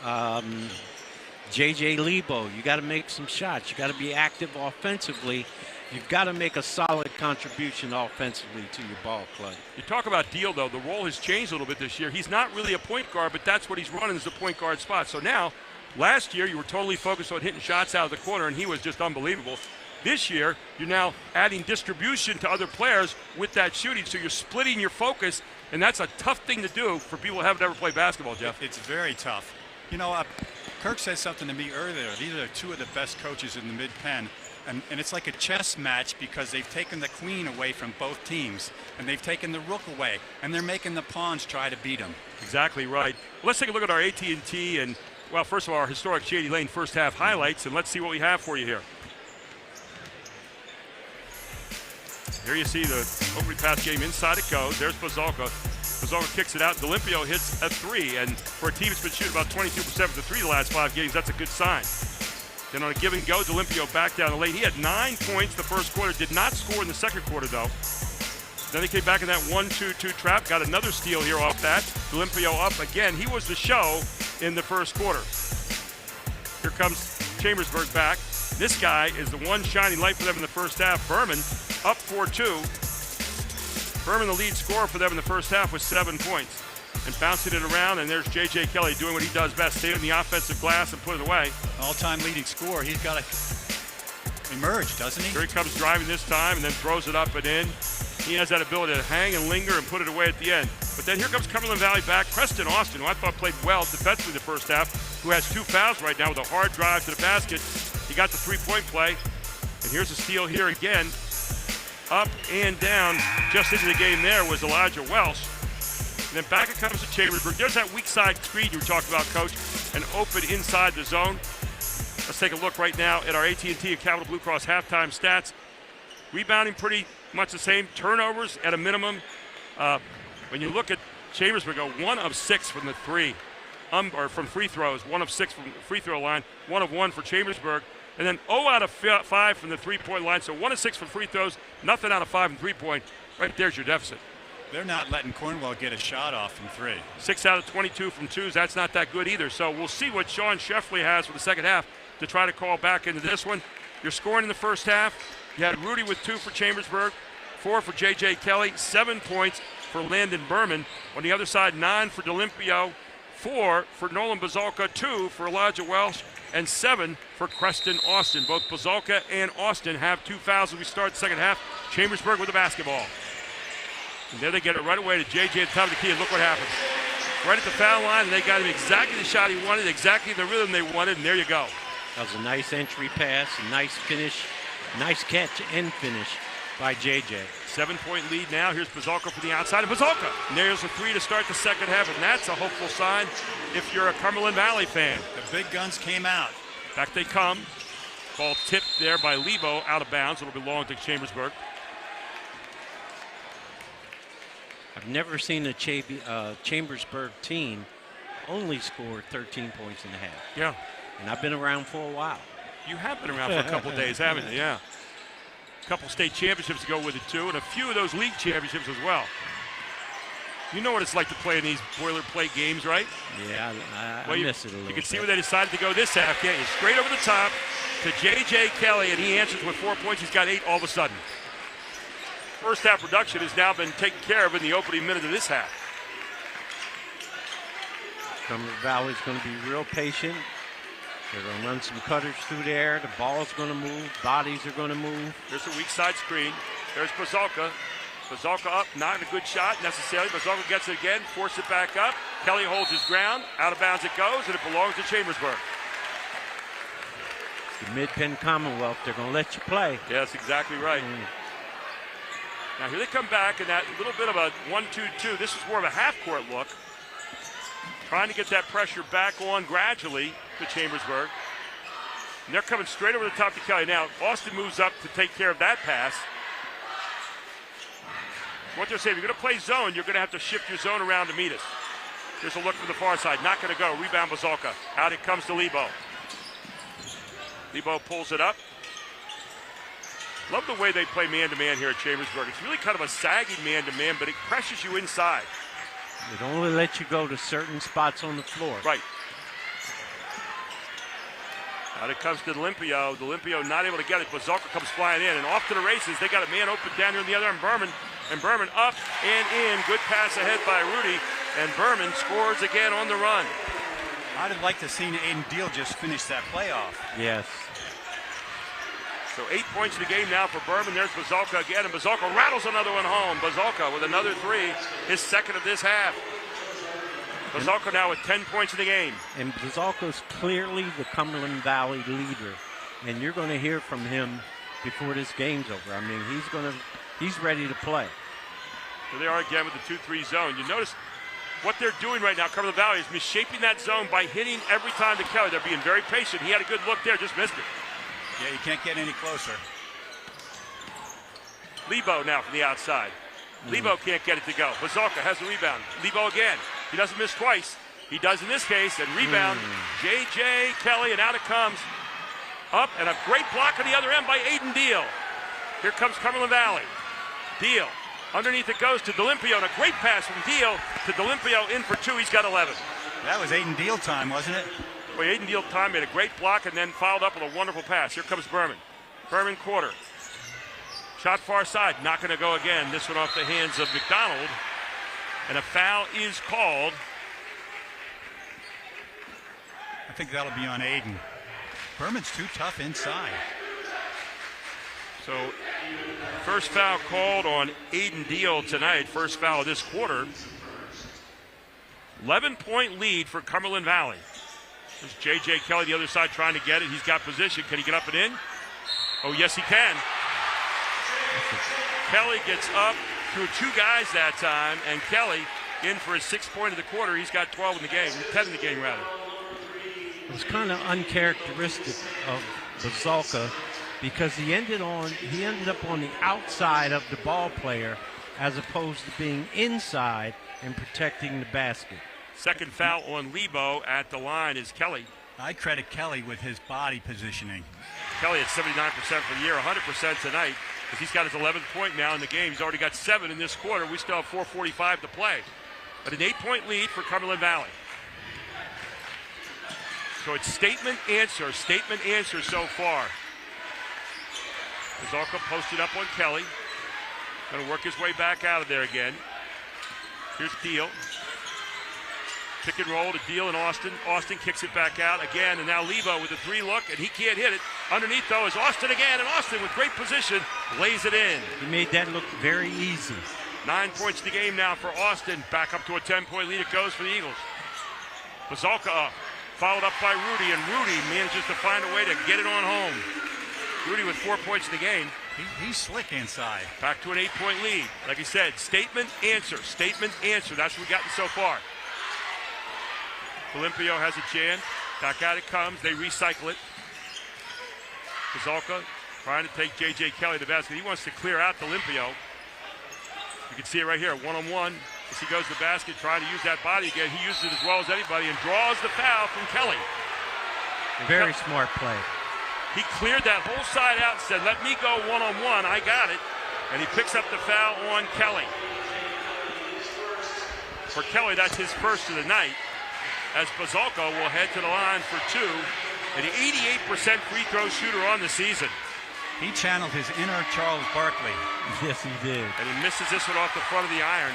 JJ Lebo, you got to make some shots. You got to be active offensively. You've got to make a solid contribution offensively to your ball club. You talk about Deal, though. The role has changed a little bit this year. He's not really a point guard, but that's what he's running as a point guard spot. So now, last year, you were totally focused on hitting shots out of the corner, and he was just unbelievable. This year, you're now adding distribution to other players with that shooting, so you're splitting your focus, and that's a tough thing to do for people who haven't ever played basketball, Jeff. It's very tough. You know, Kirk said something to me earlier. These are two of the best coaches in the Mid-Penn. And it's like a chess match because they've taken the queen away from both teams, and they've taken the rook away, and they're making the pawns try to beat them. Exactly right. Well, let's take a look at our AT&T and, well, first of all, our historic Shady Lane first half highlights, and let's see what we have for you here. Here you see the opening pass game. Inside it goes. There's Bazalka. Bazalka kicks it out. D'Olimpio hits a three, and for a team that's been shooting about 22% for the three the last 5 games, that's a good sign. Then on a give and go, D'Olimpio back down the lane. He had 9 points the first quarter, did not score in the second quarter, though. Then he came back in that 1-2-2 trap, got another steal here off that. D'Olimpio up again. He was the show in the first quarter. Here comes Chambersburg back. This guy is the one shining light for them in the first half. Berman up 4-2. Berman the lead scorer for them in the first half with 7 points. And bouncing it around, and there's J.J. Kelly doing what he does best, stay on the offensive glass and put it away. All-time leading scorer. He's got to emerge, doesn't he? Here he comes driving this time and then throws it up and in. He has that ability to hang and linger and put it away at the end. But then here comes Cumberland Valley back. Preston Austin, who I thought played well defensively the first half, who has 2 fouls right now with a hard drive to the basket. He got the three-point play. And here's a steal here again. Up and down just into the game there was Elijah Welsh. And then back it comes to Chambersburg. There's that weak side screen you were talking about, Coach, and open inside the zone. Let's take a look right now at our AT&T and Capital Blue Cross halftime stats. Rebounding pretty much the same. Turnovers at a minimum. When you look at Chambersburg, 1 of 6 from the three, or from free throws. 1 of 6 from the free throw line. 1 of 1 for Chambersburg. And then 0 out of 5 from the three-point line. So 1 of 6 from free throws. Nothing out of 5 from three-point. Right there's your deficit. They're not letting Cornwell get a shot off from 3. 6 out of 22 from 2s. That's not that good either. So we'll see what Sean Sheffley has for the second half to try to call back into this one. You're scoring in the first half. You had Rudy with 2 for Chambersburg, 4 for J.J. Kelly, 7 points for Landon Berman. On the other side, 9 for D'Olimpio, 4 for Nolan Bazalka, 2 for Elijah Welsh, and 7 for Preston Austin. Both Bazalka and Austin have 2 fouls as we start the second half. Chambersburg with the basketball. And there they get it right away to J.J. at the top of the key, and look what happens. Right at the foul line, and they got him exactly the shot he wanted, exactly the rhythm they wanted, and there you go. That was a nice entry pass, a nice finish, nice catch and finish by J.J. 7-point lead now. Here's Bazalka from the outside, and Bazalka nails a 3 to start the second half, and that's a hopeful sign if you're a Cumberland Valley fan. The big guns came out. Back they come. Ball tipped there by Lebo, out of bounds. It'll belong to Chambersburg. I've never seen a Chambersburg team only score 13 points in a half. Yeah. And I've been around for a while. You have been around for a couple days, haven't you? Yeah. A couple state championships to go with it, too, and a few of those league championships as well. You know what it's like to play in these boilerplate games, right? Yeah, I miss it a little bit. You can see where they decided to go this half, can't you? Straight over the top to J.J. Kelly, and he answers with 4 points. He's got 8 all of a sudden. First half production has now been taken care of in the opening minute of this half. Cumberland Valley's going to be real patient. They're going to run some cutters through there. The ball's going to move. Bodies are going to move. There's a weak side screen. There's Bazalka. Bazalka up, not a good shot necessarily. Bazalka gets it again, force it back up. Kelly holds his ground. Out of bounds it goes, and it belongs to Chambersburg. The Mid-Penn Commonwealth, they're going to let you play. Yeah, that's exactly right. Now here they come back in that little bit of a 1-2-2. This is more of a half-court look. Trying to get that pressure back on gradually to Chambersburg. And they're coming straight over the top to Kelly. Now, Austin moves up to take care of that pass. What they're saying, if you're going to play zone, you're going to have to shift your zone around to meet us. Here's a look from the far side. Not going to go. Rebound Bazalka. Out it comes to Lebo. Lebo pulls it up. Love the way they play man-to-man here at Chambersburg. It's really kind of a sagging man-to-man, but it pressures you inside. It only lets you go to certain spots on the floor. Right. Out it comes to D'Olimpio. D'Olimpio not able to get it. Bazalka comes flying in, and off to the races. They got a man open down here on the other end. Berman. And Berman up and in. Good pass ahead by Rudy. And Berman scores again on the run. I'd have liked to have seen Aiden Deal just finish that playoff. Yes. So 8 points in the game now for Berman. There's Bazalka again, and Bazalka rattles another one home. Bazalka with another 3, his second of this half. Bazalka now with 10 points in the game. And Bazalka's clearly the Cumberland Valley leader, and you're going to hear from him before this game's over. I mean, he's ready to play. Here they are again with the 2-3 zone. You notice what they're doing right now, Cumberland Valley, is misshaping that zone by hitting every time to Kelly. They're being very patient. He had a good look there, just missed it. Yeah, you can't get any closer. Lebo now from the outside. Lebo can't get it to go. Bazalka has the rebound. Lebo again. He doesn't miss twice. He does in this case. And rebound, J.J. Kelly, and out it comes. Up, and a great block on the other end by Aiden Deal. Here comes Cumberland Valley. Deal. Underneath it goes to D'Olimpio, and a great pass from Deal to D'Olimpio in for 2. He's got 11. That was Aiden Deal time, wasn't it? Well, Aiden Deal time made a great block and then fouled up with a wonderful pass. Here comes Berman. Berman quarter. Shot far side, not going to go again. This one off the hands of McDonald. And a foul is called. I think that'll be on Aiden. Berman's too tough inside. So, first foul called on Aiden Deal tonight. First foul of this quarter. 11-point lead for Cumberland Valley. There's J.J. Kelly the other side trying to get it. He's got position. Can he get up and in? Oh, yes, he can. Kelly gets up through 2 guys that time, and Kelly in for his 6th point of the quarter. He's got 12 in the game, 10 in the game, rather. It was kind of uncharacteristic of Bazalka because he ended up on the outside of the ball player as opposed to being inside and protecting the basket. Second foul on Lebo at the line is Kelly. I credit Kelly with his body positioning. Kelly at 79% for the year, 100% tonight, because he's got his 11th point now in the game. He's already got 7 in this quarter. We still have 4:45 to play. But an 8-point lead for Cumberland Valley. So it's statement, answer so far. Bazalka posted up on Kelly. Going to work his way back out of there again. Here's Deal. Pick and roll to Deal and Austin. Austin kicks it back out again, and now Lebo with a 3 look, and he can't hit it. Underneath, though, is Austin again, and Austin with great position lays it in. He made that look very easy. 9 points in the game now for Austin. Back up to a 10-point lead it goes for the Eagles. Bazalka up, followed up by Rudy, and Rudy manages to find a way to get it on home. Rudy with 4 points in the game. He's slick inside. Back to an 8-point lead. Like I said, statement, answer. That's what we've gotten so far. D'Olimpio has a chance. Back out it comes. They recycle it. Bazalka trying to take J.J. Kelly to the basket. He wants to clear out D'Olimpio. You can see it right here, one-on-one. As he goes to the basket, trying to use that body again. He uses it as well as anybody and draws the foul from Kelly. Very smart play. He cleared that whole side out and said, let me go one-on-one. I got it. And he picks up the foul on Kelly. For Kelly, that's his first of the night, as Bazalko will head to the line for two. An 88% free throw shooter on the season. He channeled his inner Charles Barkley. Yes, he did. And he misses this one off the front of the iron.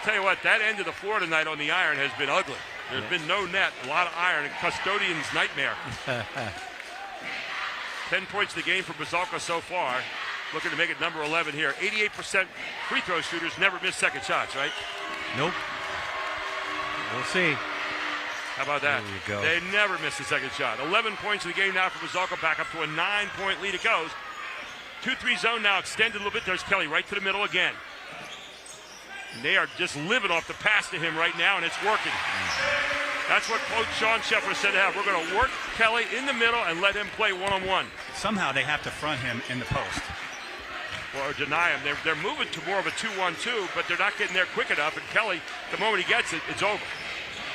Tell you what, that end of the floor tonight on the iron has been ugly. There's been no net, a lot of iron, a custodian's nightmare. 10 points in the game for Bazalko so far. Looking to make it number 11 here. 88% free throw shooters never miss second shots, right? Nope. We'll see. How about that? There you go. They never miss a second shot. 11 points in the game now for Bazalko, back up to a 9-point lead it goes. 2-3 zone now extended a little bit. There's Kelly right to the middle again. And they are just living off the pass to him right now, and it's working. That's what Coach Sean Sheffler said to have. We're going to work Kelly in the middle and let him play one-on-one. Somehow they have to front him in the post. Or deny him. They're moving to more of a 2-1-2, but they're not getting there quick enough. And Kelly, the moment he gets it, it's over.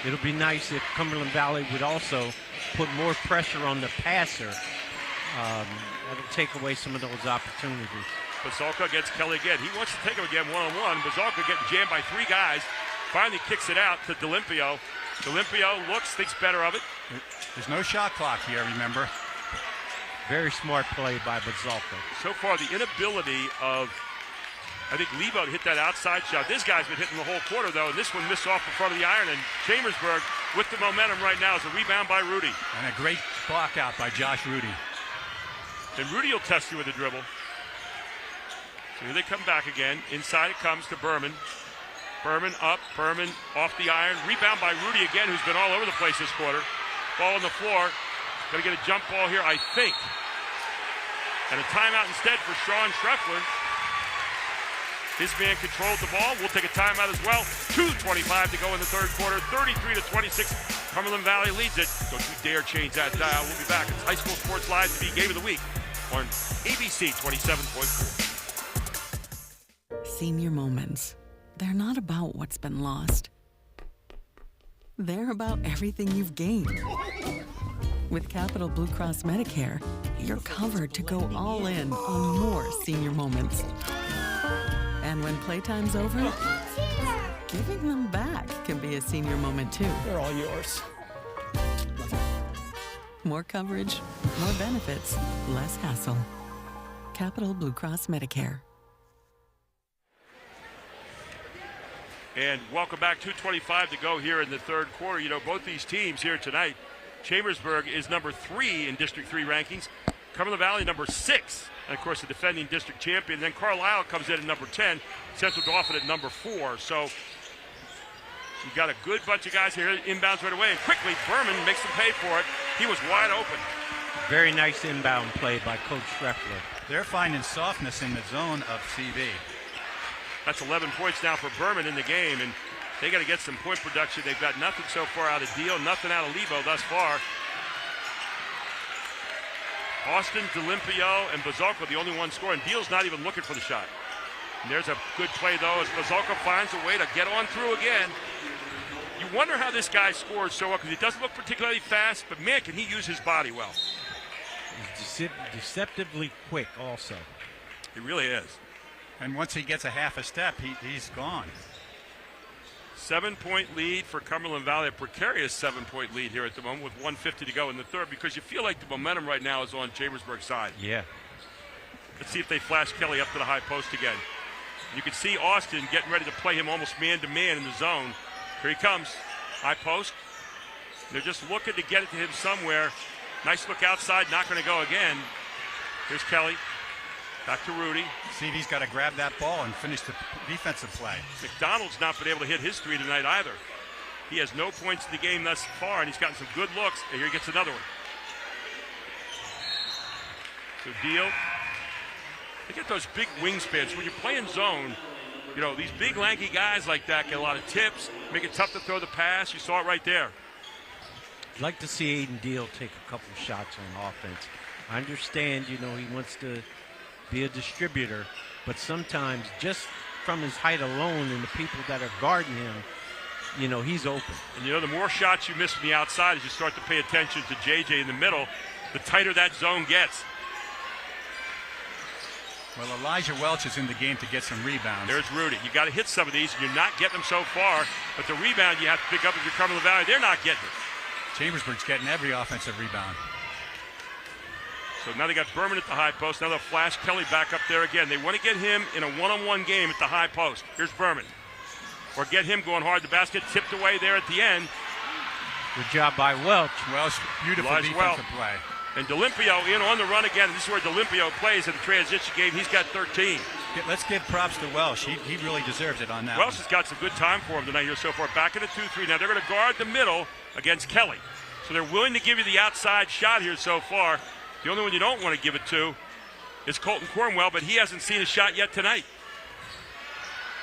It'll be nice if Cumberland Valley would also put more pressure on the passer. That'll take away some of those opportunities. Bazalko gets Kelly again. He wants to take him again one-on-one. Bazalko getting jammed by three guys. Finally kicks it out to D'Olimpio. D'Olimpio looks, thinks better of it. There's no shot clock here, remember. Very smart play by Bazalko. So far, the inability of, I think Lebo hit that outside shot. This guy's been hitting the whole quarter, though, and this one missed off the front of the iron. And Chambersburg, with the momentum right now, is a rebound by Rudy. And a great block out by Josh Rudy. And Rudy will test you with a dribble. So here they come back again. Inside it comes to Berman. Berman up, Berman off the iron. Rebound by Rudy again, who's been all over the place this quarter. Ball on the floor. Going to get a jump ball here, I think. And a timeout instead for Sean Schreffler. His man controlled the ball. We'll take a timeout as well. 2:25 to go in the third quarter. 33-26. Cumberland Valley leads it. Don't you dare change that dial. We'll be back. It's High School Sports Live TV Game of the Week on ABC 27.4. Senior moments. They're not about what's been lost. They're about everything you've gained. With Capital Blue Cross Medicare, you're covered to go all in on more senior moments. And when playtime's over, giving them back can be a senior moment too. They're all yours. More coverage, more benefits, less hassle. Capital Blue Cross Medicare. And welcome back. 2:25 to go here in the third quarter. You know, both these teams here tonight, Chambersburg is number 3 in District 3 rankings. Cumberland Valley number 6. And, of course, the defending district champion. Then Carlisle comes in at number 10. Central Dauphin at number 4. So you've got a good bunch of guys here. Inbounds right away. And quickly, Berman makes them pay for it. He was wide open. Very nice inbound play by Coach Schreffler. They're finding softness in the zone of CB. That's 11 points now for Berman in the game, and they got to get some point production. They've got nothing so far out of Deal, nothing out of Lebo thus far. Austin, D'Olimpio, and Bazalko the only one scoring. Deal's not even looking for the shot. And there's a good play, though, as Bazalko finds a way to get on through again. You wonder how this guy scores so well, because he doesn't look particularly fast, but, man, can he use his body well. He's deceptively quick also. He really is. And once he gets a half a step, he's gone. 7-point lead for Cumberland Valley, a precarious 7-point lead here at the moment with 1:50 to go in the third, because you feel like the momentum right now is on Chambersburg's side. Yeah. Let's see if they flash Kelly up to the high post again. You can see Austin getting ready to play him almost man-to-man in the zone. Here he comes, high post. They're just looking to get it to him somewhere. Nice look outside, not going to go again. Here's Kelly. Back to Rudy. CB's got to grab that ball and finish the defensive play. McDonald's not been able to hit his three tonight either. He has no points in the game thus far, and he's gotten some good looks. And here he gets another one. So Deal. They get those big wingspans. When you're playing zone, you know, these big lanky guys like that get a lot of tips, make it tough to throw the pass. You saw it right there. I'd like to see Aiden Deal take a couple shots on offense. I understand, you know, he wants to be a distributor, but sometimes just from his height alone and the people that are guarding him, you know, he's open. And, you know, the more shots you miss from the outside as you start to pay attention to JJ in the middle, the tighter that zone gets. Well, Elijah Welch is in the game to get some rebounds. There's Rudy. You got to hit some of these, and you're not getting them so far. But the rebound you have to pick up if you're Cumberland Valley, they're not getting it. Chambersburg's getting every offensive rebound. So now they got Berman at the high post. Now they'll flash Kelly back up there again. They want to get him in a one-on-one game at the high post. Here's Berman. Or get him going hard. The basket tipped away there at the end. Good job by Welch. Welch, beautiful defensive play. And D'Olimpio in on the run again. This is where D'Olimpio plays in the transition game. He's got 13. Let's give props to Welch. He really deserves it on that Welch has got some good time for him tonight here so far. Back in the 2-3. Now they're going to guard the middle against Kelly. So they're willing to give you the outside shot here so far. The only one you don't want to give it to is Colton Cornwell, but he hasn't seen a shot yet tonight.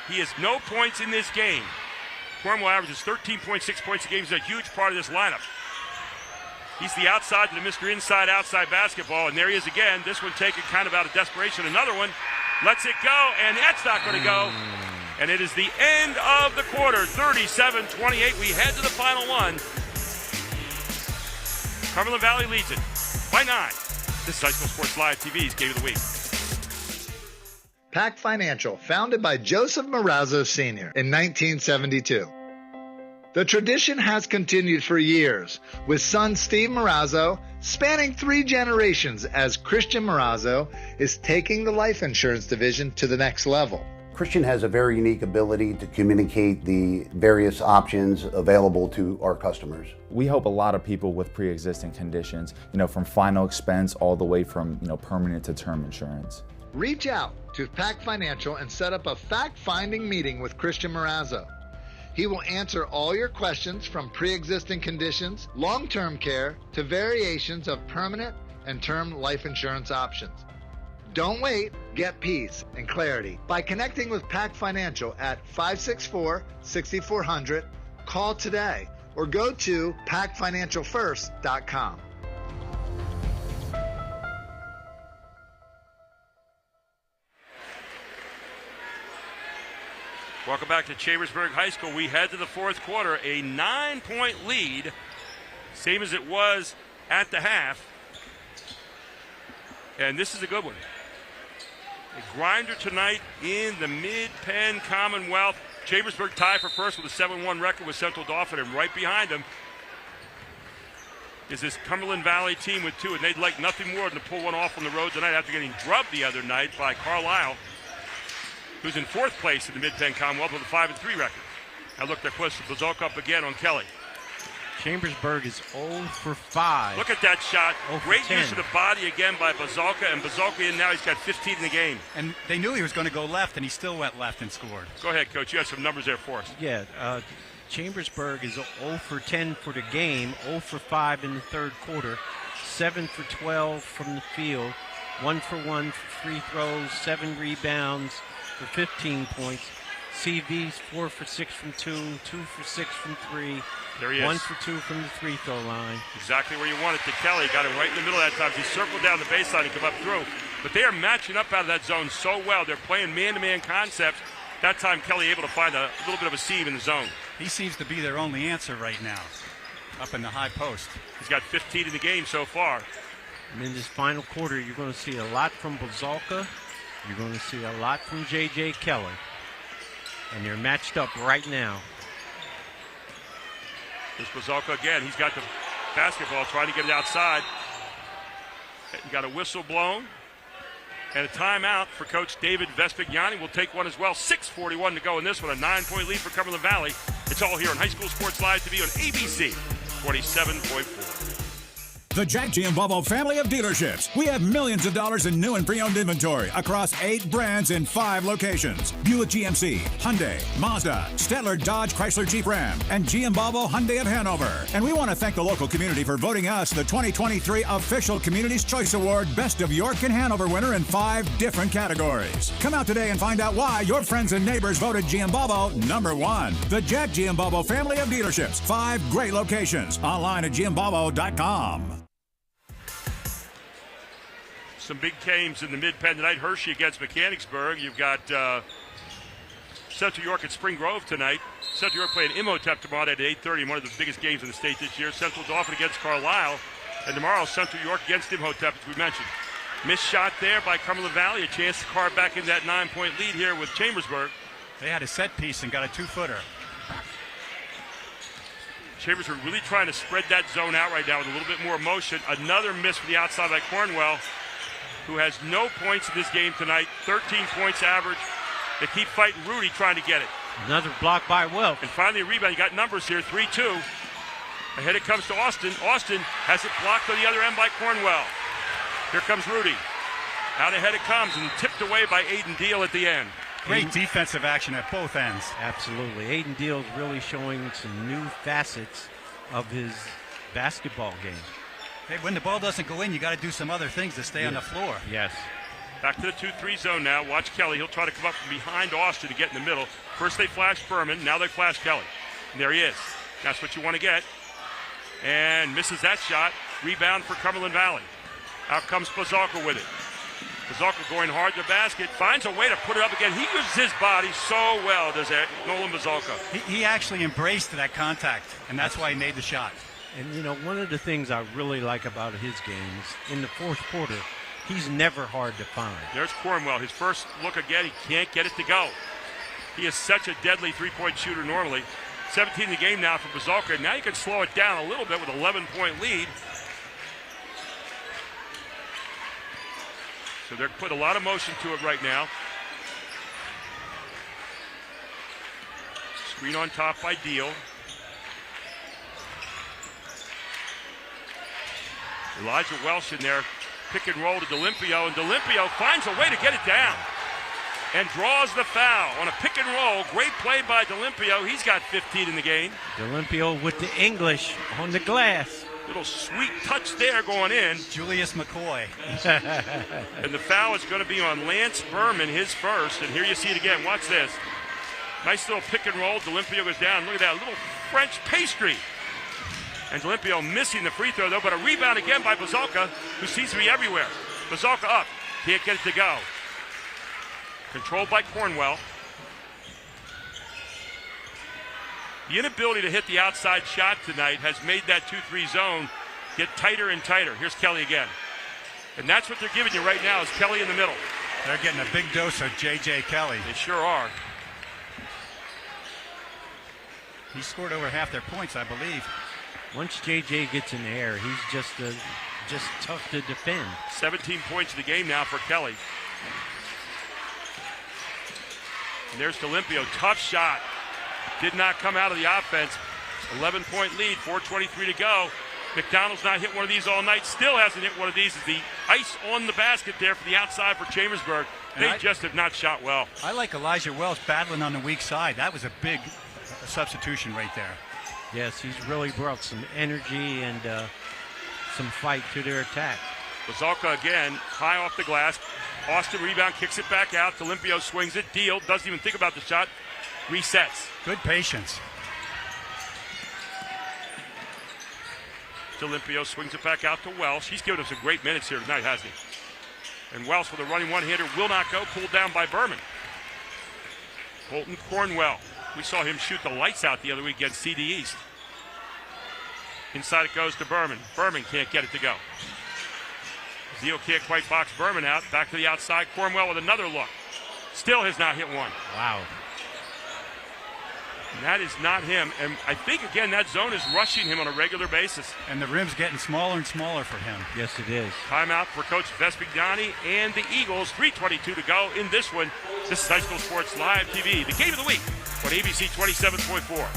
He has no points in this game. Cornwell averages 13.6 points a game. He's a huge part of this lineup. He's the outside to the Mr. Inside-outside basketball, and there he is again. This one taken kind of out of desperation. Another one lets it go, and that's not going to go. And it is the end of the quarter, 37-28. We head to the final one. Cumberland Valley leads it by 9. This is High School Sports Live TV's Game of the Week. Pac Financial, founded by Joseph Marazzo Sr. in 1972. The tradition has continued for years, with son Steve Marazzo spanning 3 generations as Christian Marazzo is taking the life insurance division to the next level. Christian has a very unique ability to communicate the various options available to our customers. We help a lot of people with pre-existing conditions, from final expense all the way from, permanent to term insurance. Reach out to Pac Financial and set up a fact-finding meeting with Christian Marazzo. He will answer all your questions from pre-existing conditions, long-term care, to variations of permanent and term life insurance options. Don't wait. Get peace and clarity by connecting with Pac Financial at 564-6400. Call today or go to pacfinancialfirst.com. Welcome back to Chambersburg High School. We head to the fourth quarter, a 9-point lead, same as it was at the half. And this is a good one. A grinder tonight in the Mid-Penn Commonwealth. Chambersburg tied for first with a 7-1 record with Central Dauphin, and right behind them is this Cumberland Valley team with 2, and they'd like nothing more than to pull one off on the road tonight after getting drubbed the other night by Carlisle, who's in 4th place in the Mid-Penn Commonwealth with a 5-3 record. Now look, they're close to Bazooka up again on Kelly. Chambersburg is 0 for 5. Look at that shot. Great 10. use of the body again by Bazooka, and Bazooka in now. He's got 15 in the game. And they knew he was going to go left, and he still went left and scored. Go ahead, Coach. You have some numbers there for us. Yeah, Chambersburg is 0 for 10 for the game, 0 for 5 in the third quarter, 7 for 12 from the field, 1 for 1 for free throws, 7 rebounds for 15 points. CV's 4 for 6 from 2, 2 for 6 from 3. There he is. 1 for 2 from the free throw line. Exactly where you want it to Kelly. Got him right in the middle that time. He circled down the baseline and come up through. But they are matching up out of that zone so well. They're playing man-to-man concepts. That time Kelly able to find a little bit of a seam in the zone. He seems to be their only answer right now, up in the high post. He's got 15 in the game so far. And in this final quarter, you're going to see a lot from Bazooka. You're going to see a lot from J.J. Kelly. And they're matched up right now. There's Bazooka again. He's got the basketball, trying to get it outside. He got a whistle blown. And a timeout for Coach David Vespignani. We'll take one as well. 6:41 to go in this one. A 9-point lead for Cumberland Valley. It's all here on High School Sports Live TV on ABC 27.4. The Jack Giambalvo family of dealerships. We have millions of dollars in new and pre-owned inventory across 8 brands in 5 locations. Buick GMC, Hyundai, Mazda, Stettler Dodge Chrysler Jeep Ram, and Giambalvo Hyundai of Hanover. And we want to thank the local community for voting us the 2023 Official Community's Choice Award Best of York and Hanover winner in 5 different categories. Come out today and find out why your friends and neighbors voted Giambalvo #1. The Jack Giambalvo family of dealerships. 5 great locations. Online at giambalvo.com. Some big games in the Mid-Penn tonight. Hershey against Mechanicsburg. You've got Central York at Spring Grove tonight. Central York playing Imhotep tomorrow night at 8:30. One of the biggest games in the state this year. Central Dauphin against Carlisle. And tomorrow, Central York against Imhotep, as we mentioned. Missed shot there by Cumberland Valley. A chance to carve back in that 9-point lead here with Chambersburg. They had a set piece and got a 2-footer. Chambersburg really trying to spread that zone out right now with a little bit more motion. Another miss from the outside by Cornwell, who has no points in this game tonight. 13 points average. They keep fighting Rudy trying to get it. Another block by Welch. And finally a rebound. You got numbers here, 3-2. Ahead it comes to Austin. Austin has it blocked on the other end by Cornwell. Here comes Rudy. Out ahead it comes and tipped away by Aiden Deal at the end. Great defensive action at both ends. Absolutely. Aiden Deal's really showing some new facets of his basketball game. Hey, when the ball doesn't go in, you got to do some other things to stay on the floor. Yes. Back to the 2-3 zone now. Watch Kelly. He'll try to come up from behind Austin to get in the middle. First they flash Berman. Now they flash Kelly. And there he is. That's what you want to get. And misses that shot. Rebound for Cumberland Valley. Out comes Bazalka with it. Bazalka going hard to the basket. Finds a way to put it up again. He uses his body so well, does Nolan Bazalka. He actually embraced that contact, and that's why he made the shot. And, you know, one of the things I really like about his games, in the fourth quarter, he's never hard to find. There's Cornwell. His first look again, he can't get it to go. He is such a deadly three-point shooter normally. 17 in the game now for Bazalka. Now you can slow it down a little bit with an 11-point lead. So they're putting a lot of motion to it right now. Screen on top by Deal. Elijah Welsh in there. Pick and roll to D'Olimpio, and D'Olimpio finds a way to get it down and draws the foul on a pick and roll. Great play by D'Olimpio. He's got 15 in the game. D'Olimpio with the English on the glass. Little sweet touch there going in. Julius McCoy. And the foul is going to be on Lance Berman, his first. And here you see it again. Watch this. Nice little pick and roll. D'Olimpio goes down. Look at that little French pastry. And D'Olimpio missing the free throw, though, but a rebound again by Bazalka, who seems to be everywhere. Bazalka up. Can't get it to go. Controlled by Cornwell. The inability to hit the outside shot tonight has made that 2-3 zone get tighter and tighter. Here's Kelly again. And that's what they're giving you right now is Kelly in the middle. They're getting a big dose of J.J. Kelly. They sure are. He scored over half their points, I believe. Once J.J. gets in the air, he's just tough to defend. 17 points in the game now for Kelly. And there's D'Olimpio. Tough shot. Did not come out of the offense. 11-point lead, 4:23 to go. McDonald's not hit one of these all night. Still hasn't hit one of these. Is the ice on the basket there for the outside for Chambersburg. They just have not shot well. I like Elijah Wells battling on the weak side. That was a big substitution right there. Yes, he's really brought some energy and some fight to their attack. Bazalka again, high off the glass. Austin rebound, kicks it back out. D'Olimpio swings it. Deal, doesn't even think about the shot. Resets. Good patience. D'Olimpio swings it back out to Welsh. He's given us some great minutes here tonight, hasn't he? And Welsh with a running one-hander will not go. Pulled down by Berman. Bolton Cornwell. We saw him shoot the lights out the other week against CD East. Inside it goes to Berman. Berman can't get it to go. Deal can't quite box Berman out. Back to the outside. Cornwell with another look. Still has not hit one. Wow. And that is not him. And I think, again, that zone is rushing him on a regular basis. And the rim's getting smaller and smaller for him. Yes, it is. Timeout for Coach Vespignani and the Eagles. 3:22 to go in this one. This is High School Sports Live TV. The game of the week on ABC 27.4.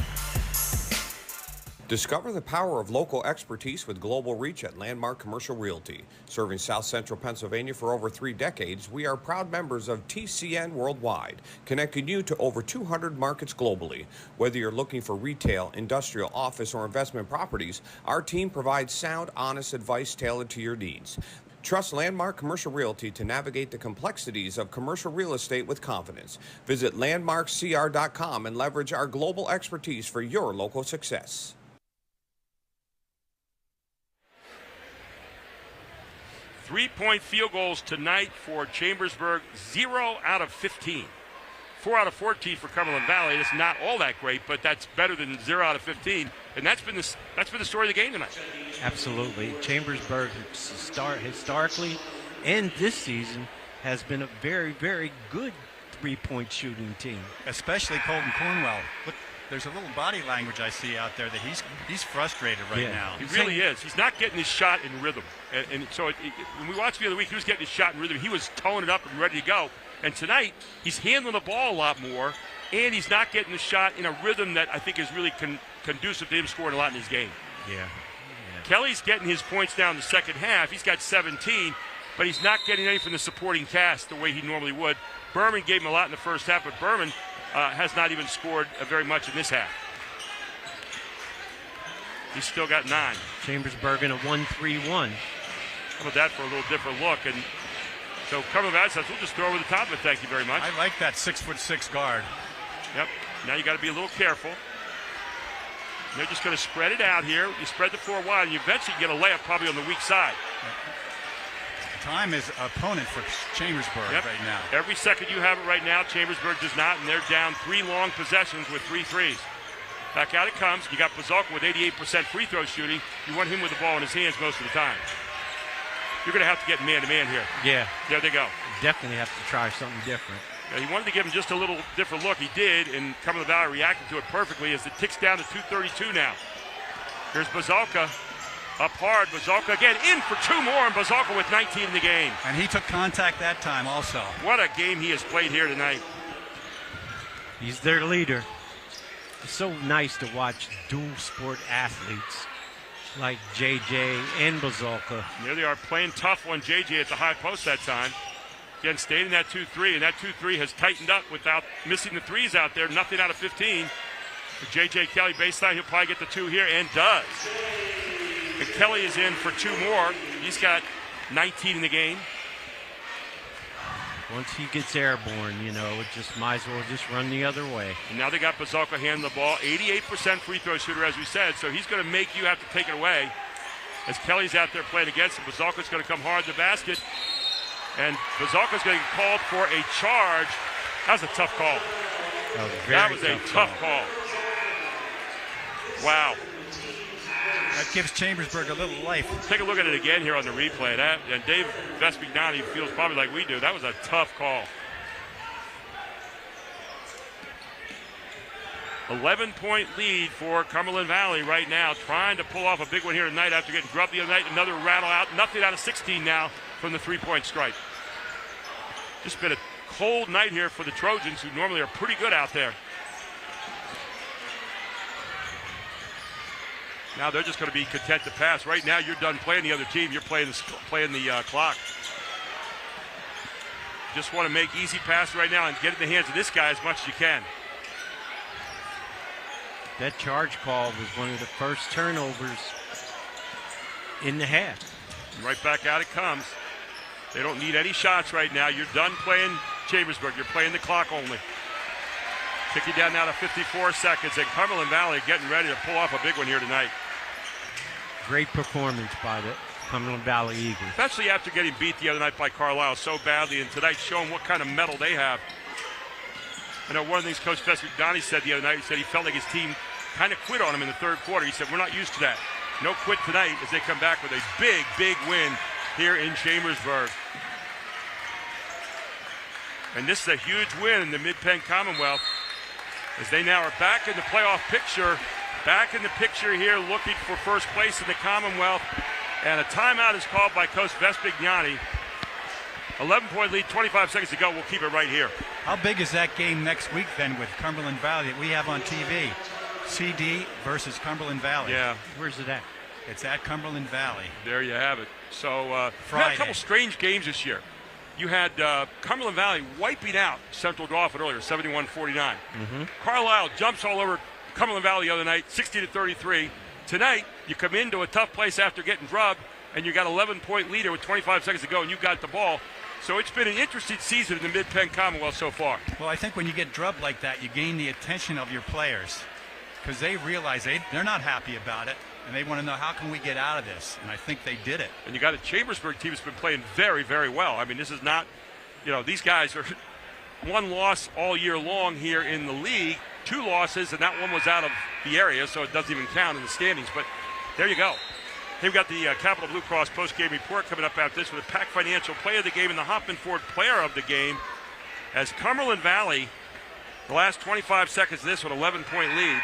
Discover the power of local expertise with global reach at Landmark Commercial Realty. Serving South Central Pennsylvania for over 3 decades, we are proud members of TCN Worldwide, connecting you to over 200 markets globally. Whether you're looking for retail, industrial, office, or investment properties, our team provides sound, honest advice tailored to your needs. Trust Landmark Commercial Realty to navigate the complexities of commercial real estate with confidence. Visit landmarkcr.com and leverage our global expertise for your local success. 3-point field goals tonight for Chambersburg, 0 out of 15. 4 out of 14 for Cumberland Valley. It's not all that great, but that's better than 0 out of 15. And that's been the story of the game tonight. Absolutely. Chambersburg historically and this season has been a very, very good three-point shooting team. Especially Colton Cornwell. Look, there's a little body language I see out there that he's frustrated right now. He really is. He's not getting his shot in rhythm. And so when we watched the other week, he was getting his shot in rhythm. He was toning it up and ready to go. And tonight, he's handling the ball a lot more, and he's not getting the shot in a rhythm that I think is really conducive to him scoring a lot in his game. Yeah. Kelly's getting his points down in the second half. He's got 17, but he's not getting any from the supporting cast the way he normally would. Berman gave him a lot in the first half, but Berman has not even scored very much in this half. He's still got 9. Chambersburg in a 1-3-1. How about that for a little different look? And so Cumberland Valley says, we'll just throw over the top of it, thank you very much. I like that 6'6" guard. Yep. Now you got to be a little careful. They're just going to spread it out here. You spread the floor wide, and you eventually get a layup probably on the weak side. Time is opponent for Chambersburg right now. Every second you have it right now, Chambersburg does not, and they're down 3 long possessions with 3 threes. Back out it comes. You got Bazalka with 88% free throw shooting. You want him with the ball in his hands most of the time. You're going to have to get man-to-man here. Yeah. There they go. Definitely have to try something different. He wanted to give him just a little different look. He did, and Cumberland Valley reacted to it perfectly as it ticks down to 2:32 now. Here's Bazalka up hard. Bazalka again in for 2 more, and Bazalka with 19 in the game. And he took contact that time also. What a game he has played here tonight. He's their leader. It's so nice to watch dual sport athletes like JJ and Bazalka. There they are playing tough on JJ at the high post that time. Again, stayed in that 2-3, and that 2-3 has tightened up without missing the threes out there. Nothing out of 15. For JJ Kelly baseline, he'll probably get the 2 here, and does. And Kelly is in for 2 more. He's got 19 in the game. Once he gets airborne, you know, it just might as well just run the other way. And now they got Bazalka handling the ball. 88% free throw shooter, as we said, so he's going to make you have to take it away. As Kelly's out there playing against him, Bazalka's going to come hard in the basket. And Bazalka's going to get called for a charge. That was a tough call. That was a tough call. Wow. That gives Chambersburg a little life. Take a look at it again here on the replay. And Dave Vespignani feels probably like we do. That was a tough call. 11-point lead for Cumberland Valley right now, trying to pull off a big one here tonight after getting grubbed the other night. Another rattle out. Nothing out of 16 now from the three-point strike. Just been a cold night here for the Trojans, who normally are pretty good out there. Now they're just going to be content to pass. Right now, you're done playing the other team. You're playing the clock. Just want to make easy pass right now and get it in the hands of this guy as much as you can. That charge call was one of the first turnovers in the half. Right back out it comes. They don't need any shots right now. You're done playing Chambersburg. You're playing the clock only. Take you down now to 54 seconds. And Cumberland Valley getting ready to pull off a big one here tonight. Great performance by the Cumberland Valley Eagles. Especially after getting beat the other night by Carlisle so badly, and tonight showing what kind of mettle they have. I know one of the things Coach Vespignani said the other night, he said he felt like his team kind of quit on him in the third quarter. He said, we're not used to that. No quit tonight as they come back with a big, big win here in Chambersburg. And this is a huge win in the Mid-Penn Commonwealth as they now are back in the playoff picture. Back in the picture here looking for first place in the Commonwealth. And a timeout is called by Coach Vespignani. 11-point lead, 25 seconds to go. We'll keep it right here. How big is that game next week then with Cumberland Valley that we have on TV? CD versus Cumberland Valley. Yeah. Where's it at? It's at Cumberland Valley. There you have it. So we Friday. had a couple strange games this year. You had Cumberland Valley wiping out Central Dauphin earlier, 71-49. Carlisle jumps all over Cumberland Valley the other night, 60-33. Tonight, you come into a tough place after getting drubbed, and you got 11-point leader with 25 seconds to go, and you got the ball. So it's been an interesting season in the Mid-Penn Commonwealth so far. Well, I think when you get drubbed like that, you gain the attention of your players because they realize they're not happy about it, and they want to know how can we get out of this, and I think they did it. And you got a Chambersburg team that's been playing very, very well. I mean, this is not, these guys are one loss all year long here in the league. 2 losses, and that one was out of the area, so it doesn't even count in the standings. But there you go. Here we got the Capital Blue Cross post-game report coming up after this with the Pac Financial Player of the Game and the Hoffman Ford Player of the Game. As Cumberland Valley, the last 25 seconds of this with an 11-point lead.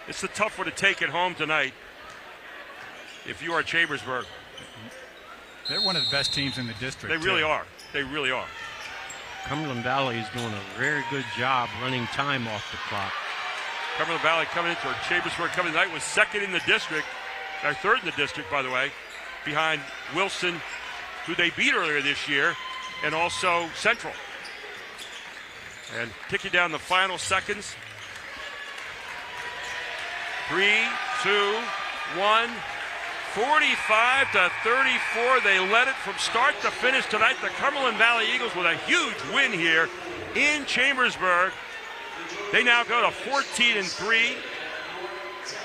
It's a tough one to take it home tonight if you are Chambersburg. They're one of the best teams in the district. They really are. They really are. Cumberland Valley is doing a very good job running time off the clock. Cumberland Valley coming into, or Chambersburg coming tonight was second in the district, or third in the district, by the way, behind Wilson, who they beat earlier this year, and also Central. And ticking down the final seconds. 3, 2, 1. 45-34. They led it from start to finish tonight. The Cumberland Valley Eagles with a huge win here in Chambersburg. They now go to 14-3.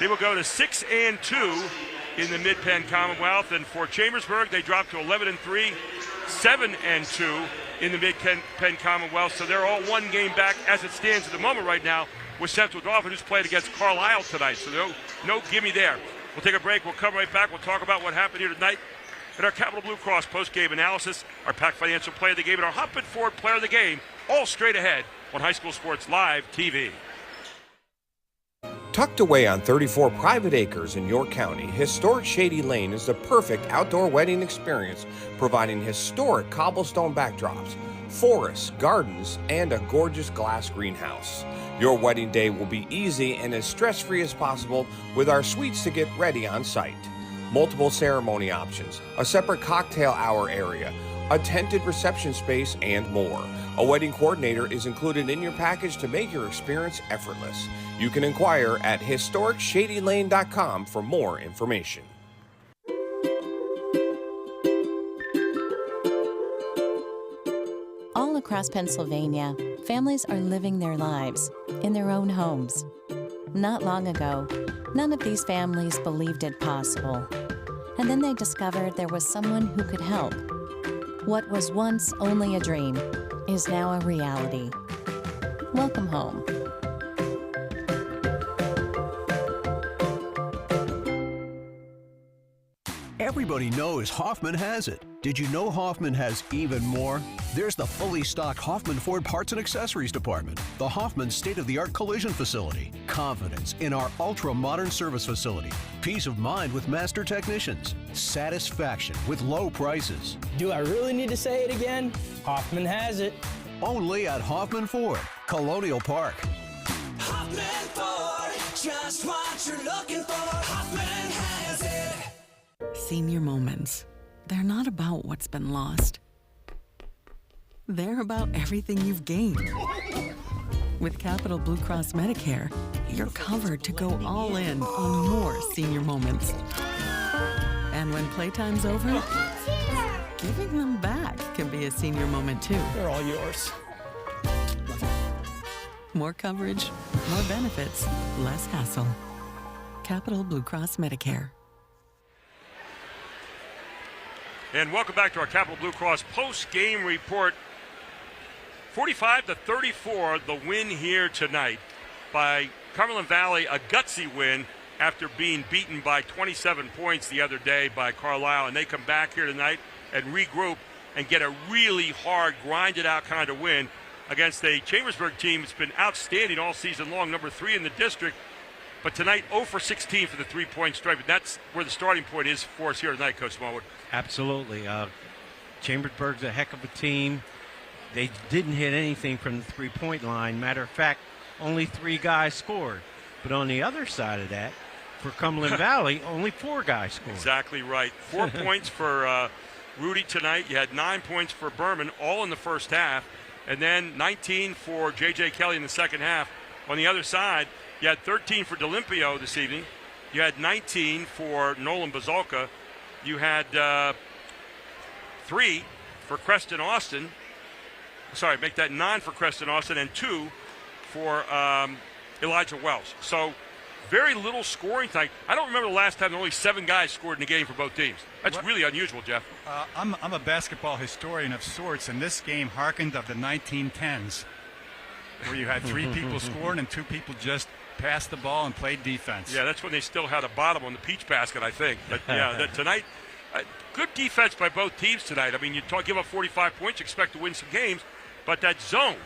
They will go to 6-2 in the Mid-Penn Commonwealth. And for Chambersburg, they drop to 11-3, 7-2 in the Mid-Penn Commonwealth. So they're all one game back as it stands at the moment right now with Central Dauphin, who's played against Carlisle tonight. So no gimme there. We'll take a break. We'll come right back. We'll talk about what happened here tonight in our Capital Blue Cross post-game analysis, our Pac Financial Player of the Game, and our Hoffman Ford Player of the Game, all straight ahead on High School Sports Live TV. Tucked away on 34 private acres in York County, historic Shady Lane is the perfect outdoor wedding experience, providing historic cobblestone backdrops, forests, gardens, and a gorgeous glass greenhouse. Your wedding day will be easy and as stress-free as possible with our suites to get ready on site. Multiple ceremony options, a separate cocktail hour area, a tented reception space, and more. A wedding coordinator is included in your package to make your experience effortless. You can inquire at historicsshadylane.com for more information. All across Pennsylvania, families are living their lives in their own homes. Not long ago, none of these families believed it possible. And then they discovered there was someone who could help. What was once only a dream is now a reality. Welcome home. Everybody knows Hoffman has it. Did you know Hoffman has even more? There's the fully stocked Hoffman Ford Parts and Accessories Department, the Hoffman state-of-the-art collision facility, confidence in our ultra-modern service facility, peace of mind with master technicians, satisfaction with low prices. Do I really need to say it again? Hoffman has it. Only at Hoffman Ford, Colonial Park. Hoffman Ford, just what you're looking for. Hoffman has it. Senior moments. They're not about what's been lost. They're about everything you've gained. With Capital Blue Cross Medicare, you're covered to go all in on more senior moments. And when playtime's over, giving them back can be a senior moment too. They're all yours. More coverage, more benefits, less hassle. Capital Blue Cross Medicare. And welcome back to our Capital Blue Cross post-game report. 45-34, the win here tonight by Cumberland Valley, a gutsy win after being beaten by 27 points the other day by Carlisle. And they come back here tonight and regroup and get a really hard, grinded-out kind of win against a Chambersburg team that's been outstanding all season long, number 3 in the district. But tonight, 0 for 16 for the three-point strike. But that's where the starting point is for us here tonight, Coach Smallwood. Absolutely. Chambersburg's a heck of a team. They didn't hit anything from the three-point line. Matter of fact, only 3 guys scored. But on the other side of that, for Cumberland Valley, only 4 guys scored. Exactly right. 4 points for Rudy tonight. You had 9 points for Berman, all in the first half. And then 19 for J.J. Kelly in the second half. On the other side, you had 13 for D'Olimpio this evening. You had 19 for Nolan Bazalka. You had 3 for Creston Austin. Sorry, make that 9 for Creston Austin and 2 for Elijah Wells. So very little scoring tonight. I don't remember the last time only 7 guys scored in the game for both teams. That's really unusual, Jeff. I'm a basketball historian of sorts, and this game harkened of the 1910s, where you had 3 people scoring and 2 people just passed the ball and played defense. Yeah, that's when they still had a bottom on the peach basket, I think. But yeah, tonight, good defense by both teams tonight. I mean, you give up 45 points, you expect to win some games, but that zone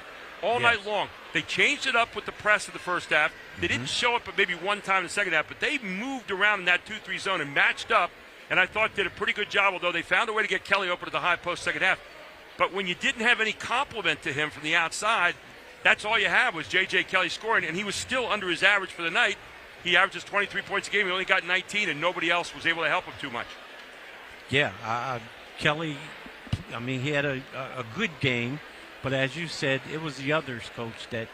all night long. They changed it up with the press in the first half. They didn't show up maybe one time in the second half, but they moved around in that 2-3 zone and matched up, and I thought did a pretty good job, although they found a way to get Kelly open to the high post second half. But when you didn't have any complement to him from the outside, that's all you had was J.J. Kelly scoring, and he was still under his average for the night. He averages 23 points a game. He only got 19, and nobody else was able to help him too much. Yeah, Kelly, I mean, he had a good game, but as you said, it was the others, Coach, that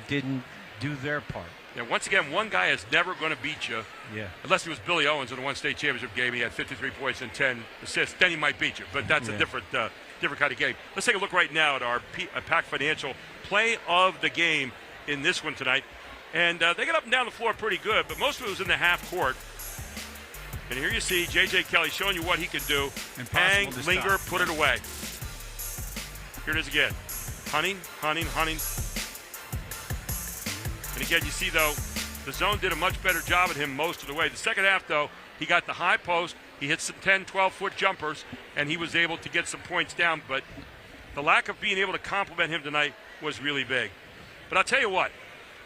didn't do their part. Yeah, once again, one guy is never going to beat you. Yeah. Unless he was Billy Owens in the one state championship game. He had 53 points and 10 assists. Then he might beat you, but that's a different kind of game. Let's take a look right now at our Pac Financial play of the game in this one tonight. And they got up and down the floor pretty good, but most of it was in the half court. And here you see J.J. Kelly showing you what he can do. Hang, linger, put it away. Here it is again. Hunting. And again, you see, though, the zone did a much better job at him most of the way. The second half, though, he got the high post. He hit some 10, 12-foot jumpers, and he was able to get some points down. But the lack of being able to compliment him tonight was really big. But I'll tell you what,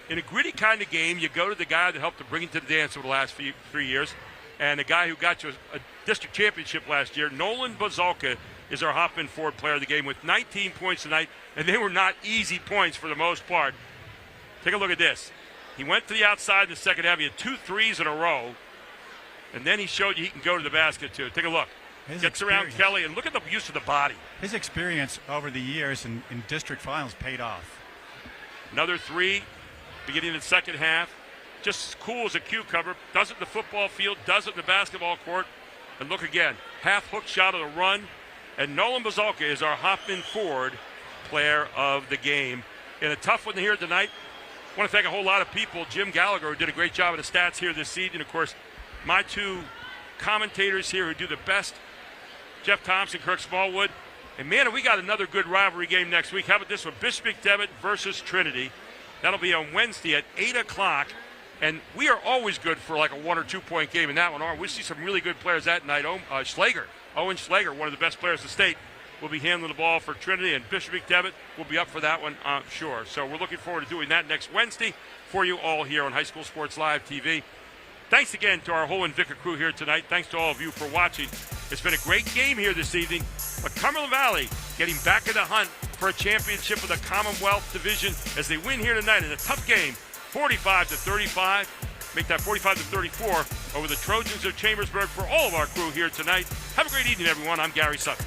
in a gritty kind of game, you go to the guy that helped to bring you to the dance over the last 3 years, and the guy who got you a district championship last year, Nolan Bazalka, is our Hoffman Ford player of the game with 19 points tonight, and they were not easy points for the most part. Take a look at this. He went to the outside in the second half. He had 2 threes in a row, and then he showed you he can go to the basket, too. Take a look. Gets around Kelly, and look at the use of the body. His experience over the years in district finals paid off. Another 3, beginning of the second half. Just cool as a cucumber. Does it in the football field, does it in the basketball court. And look again, half hook shot of the run. And Nolan Bazalka is our Hoffman Ford player of the game. In a tough one here tonight, I want to thank a whole lot of people. Jim Gallagher, who did a great job of the stats here this season. Of course, my 2 commentators here who do the best, Jeff Thompson, Kirk Smallwood. And, man, we got another good rivalry game next week. How about this one? Bishop McDevitt versus Trinity. That'll be on Wednesday at 8 o'clock. And we are always good for like a 1 or 2 point game in that one. We see some really good players that night. Owen Schlager, one of the best players in the state, will be handling the ball for Trinity, and Bishop McDevitt will be up for that one, I'm sure. So we're looking forward to doing that next Wednesday for you all here on High School Sports Live TV. Thanks again to our whole Invicta crew here tonight. Thanks to all of you for watching. It's been a great game here this evening. But Cumberland Valley getting back in the hunt for a championship of the Commonwealth Division as they win here tonight in a tough game, 45-35. Make that 45-34 over the Trojans of Chambersburg. For all of our crew here tonight, have a great evening, everyone. I'm Gary Sutton.